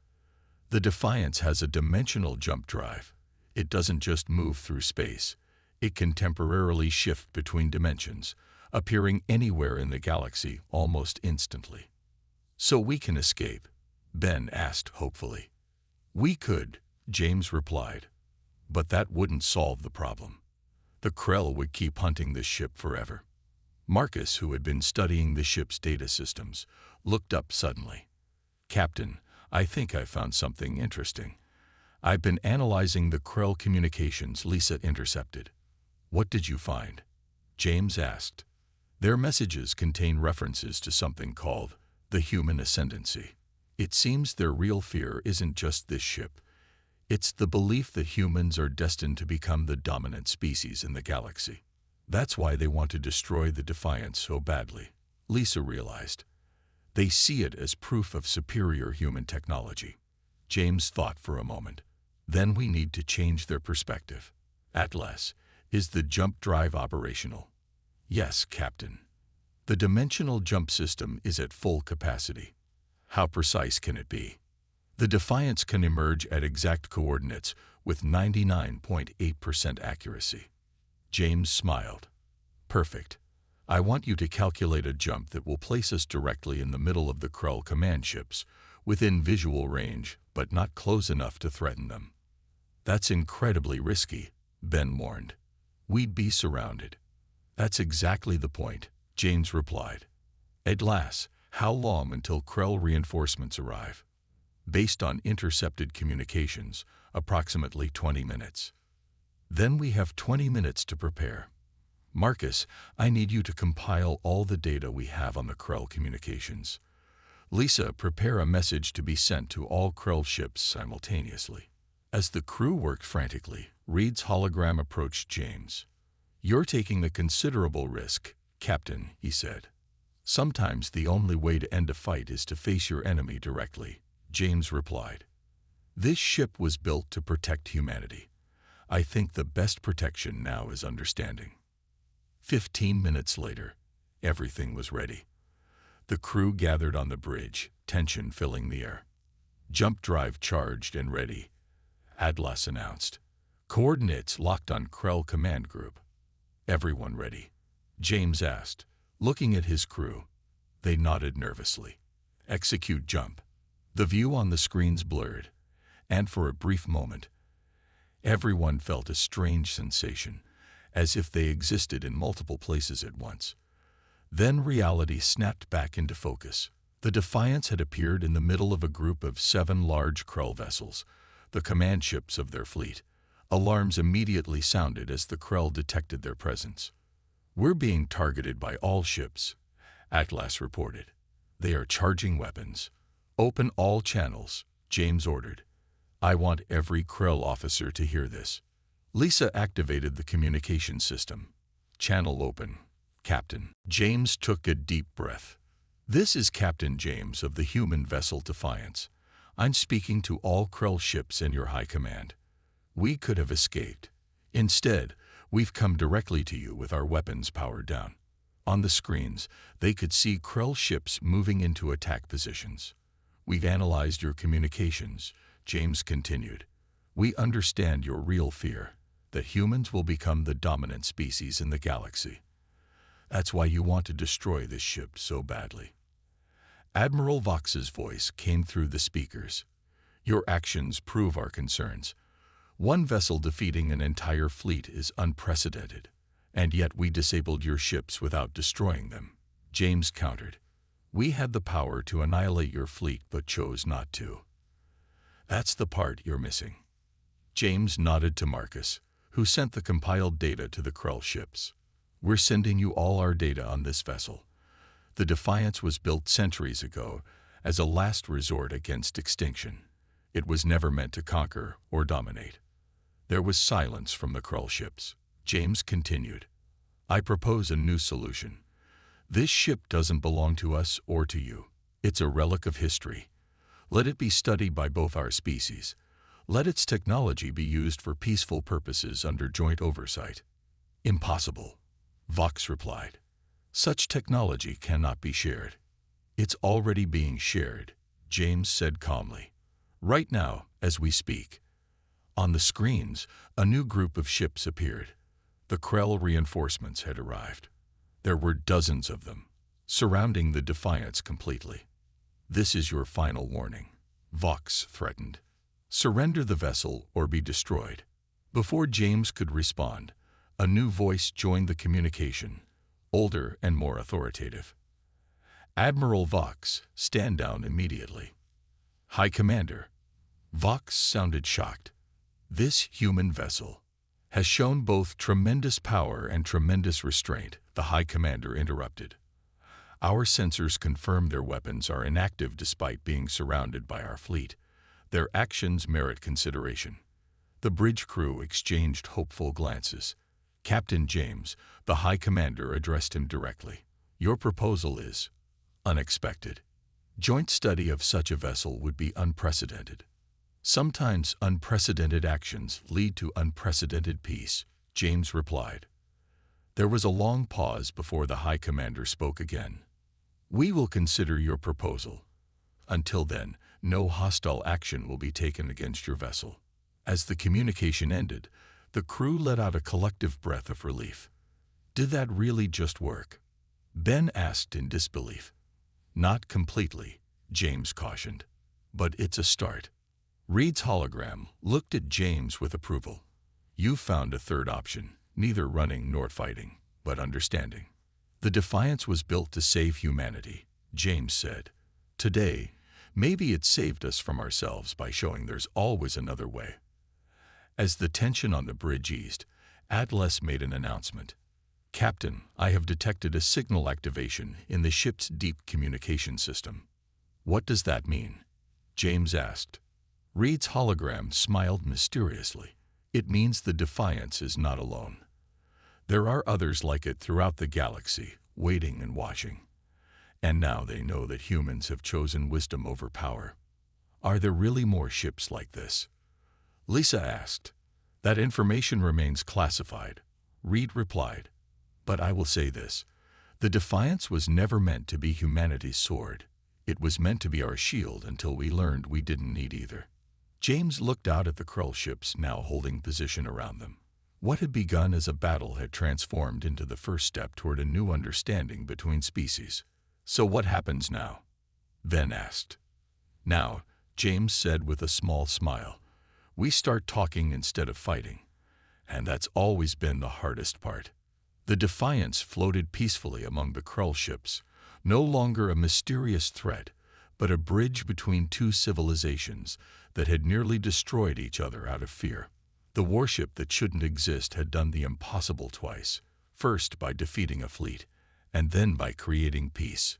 The Defiance has a dimensional jump drive. It doesn't just move through space. It can temporarily shift between dimensions, appearing anywhere in the galaxy almost instantly. So we can escape? Ben asked hopefully. We could, James replied. But that wouldn't solve the problem. The Krell would keep hunting this ship forever. Marcus, who had been studying the ship's data systems, looked up suddenly. Captain, I think I found something interesting. I've been analyzing the Krell communications Lisa intercepted. What did you find? James asked. Their messages contain references to something called the human ascendancy. It seems their real fear isn't just this ship. It's the belief that humans are destined to become the dominant species in the galaxy. That's why they want to destroy the Defiance so badly, Lisa realized. They see it as proof of superior human technology. James thought for a moment. Then we need to change their perspective. Atlas, is the jump drive operational? Yes, Captain. The dimensional jump system is at full capacity. How precise can it be? The Defiance can emerge at exact coordinates with 99.8% accuracy. James smiled. Perfect. I want you to calculate a jump that will place us directly in the middle of the Krell command ships, within visual range, but not close enough to threaten them. That's incredibly risky, Ben warned. We'd be surrounded. That's exactly the point, James replied. Atlas, how long until Krell reinforcements arrive? Based on intercepted communications, approximately 20 minutes. Then we have 20 minutes to prepare. Marcus, I need you to compile all the data we have on the Krell communications. Lisa, prepare a message to be sent to all Krell ships simultaneously. As the crew worked frantically, Reed's hologram approached James. You're taking a considerable risk, Captain, he said. Sometimes the only way to end a fight is to face your enemy directly, James replied. This ship was built to protect humanity. I think the best protection now is understanding. 15 minutes later, everything was ready. The crew gathered on the bridge, tension filling the air. Jump drive charged and ready, Atlas announced. Coordinates locked on Krell command group. Everyone ready? James asked, looking at his crew. They nodded nervously. Execute jump. The view on the screens blurred, and for a brief moment, everyone felt a strange sensation, as if they existed in multiple places at once. Then reality snapped back into focus. The Defiance had appeared in the middle of a group of 7 large Krell vessels, the command ships of their fleet. Alarms immediately sounded as the Krell detected their presence. We're being targeted by all ships, Atlas reported. They are charging weapons. Open all channels, James ordered. I want every Krell officer to hear this. Lisa activated the communication system. Channel open, Captain. James took a deep breath. This is Captain James of the human vessel Defiance. I'm speaking to all Krell ships in your high command. We could have escaped. Instead, we've come directly to you with our weapons powered down. On the screens, they could see Krell ships moving into attack positions. We've analyzed your communications, James continued. We understand your real fear, that humans will become the dominant species in the galaxy. That's why you want to destroy this ship so badly. Admiral Vox's voice came through the speakers. Your actions prove our concerns. One vessel defeating an entire fleet is unprecedented, and yet we disabled your ships without destroying them, James countered. We had the power to annihilate your fleet but chose not to. That's the part you're missing. James nodded to Marcus, who sent the compiled data to the Krell ships. We're sending you all our data on this vessel. The Defiance was built centuries ago as a last resort against extinction. It was never meant to conquer or dominate. There was silence from the Krell ships. James continued. I propose a new solution. This ship doesn't belong to us or to you. It's a relic of history. Let it be studied by both our species. Let its technology be used for peaceful purposes under joint oversight. Impossible, Vox replied. Such technology cannot be shared. It's already being shared, James said calmly. Right now, as we speak. On the screens, a new group of ships appeared. The Krell reinforcements had arrived. There were dozens of them, surrounding the Defiance completely. This is your final warning, Vox threatened. Surrender the vessel or be destroyed. Before James could respond, a new voice joined the communication, older and more authoritative. Admiral Vox, stand down immediately. High Commander. Vox sounded shocked. This human vessel has shown both tremendous power and tremendous restraint, the High Commander interrupted. Our sensors confirm their weapons are inactive despite being surrounded by our fleet. Their actions merit consideration. The bridge crew exchanged hopeful glances. Captain James, the High Commander, addressed him directly. Your proposal is unexpected. Joint study of such a vessel would be unprecedented. Sometimes unprecedented actions lead to unprecedented peace, James replied. There was a long pause before the High Commander spoke again. We will consider your proposal. Until then, no hostile action will be taken against your vessel. As the communication ended, the crew let out a collective breath of relief. Did that really just work? Ben asked in disbelief. Not completely, James cautioned. But it's a start. Reed's hologram looked at James with approval. You found a third option, neither running nor fighting, but understanding. The Defiance was built to save humanity, James said. Today, maybe it saved us from ourselves by showing there's always another way. As the tension on the bridge eased, Atlas made an announcement. Captain, I have detected a signal activation in the ship's deep communication system. What does that mean? James asked. Reed's hologram smiled mysteriously. It means the Defiance is not alone. There are others like it throughout the galaxy, waiting and watching. And now they know that humans have chosen wisdom over power. Are there really more ships like this? Lisa asked. That information remains classified, Reed replied. But I will say this. The Defiance was never meant to be humanity's sword. It was meant to be our shield until we learned we didn't need either. James looked out at the Krull ships now holding position around them. What had begun as a battle had transformed into the first step toward a new understanding between species. So what happens now? Ben asked. Now, James said with a small smile, we start talking instead of fighting. And that's always been the hardest part. The Defiance floated peacefully among the Krull ships, no longer a mysterious threat, but a bridge between two civilizations that had nearly destroyed each other out of fear. The warship that shouldn't exist had done the impossible twice, first by defeating a fleet, and then by creating peace.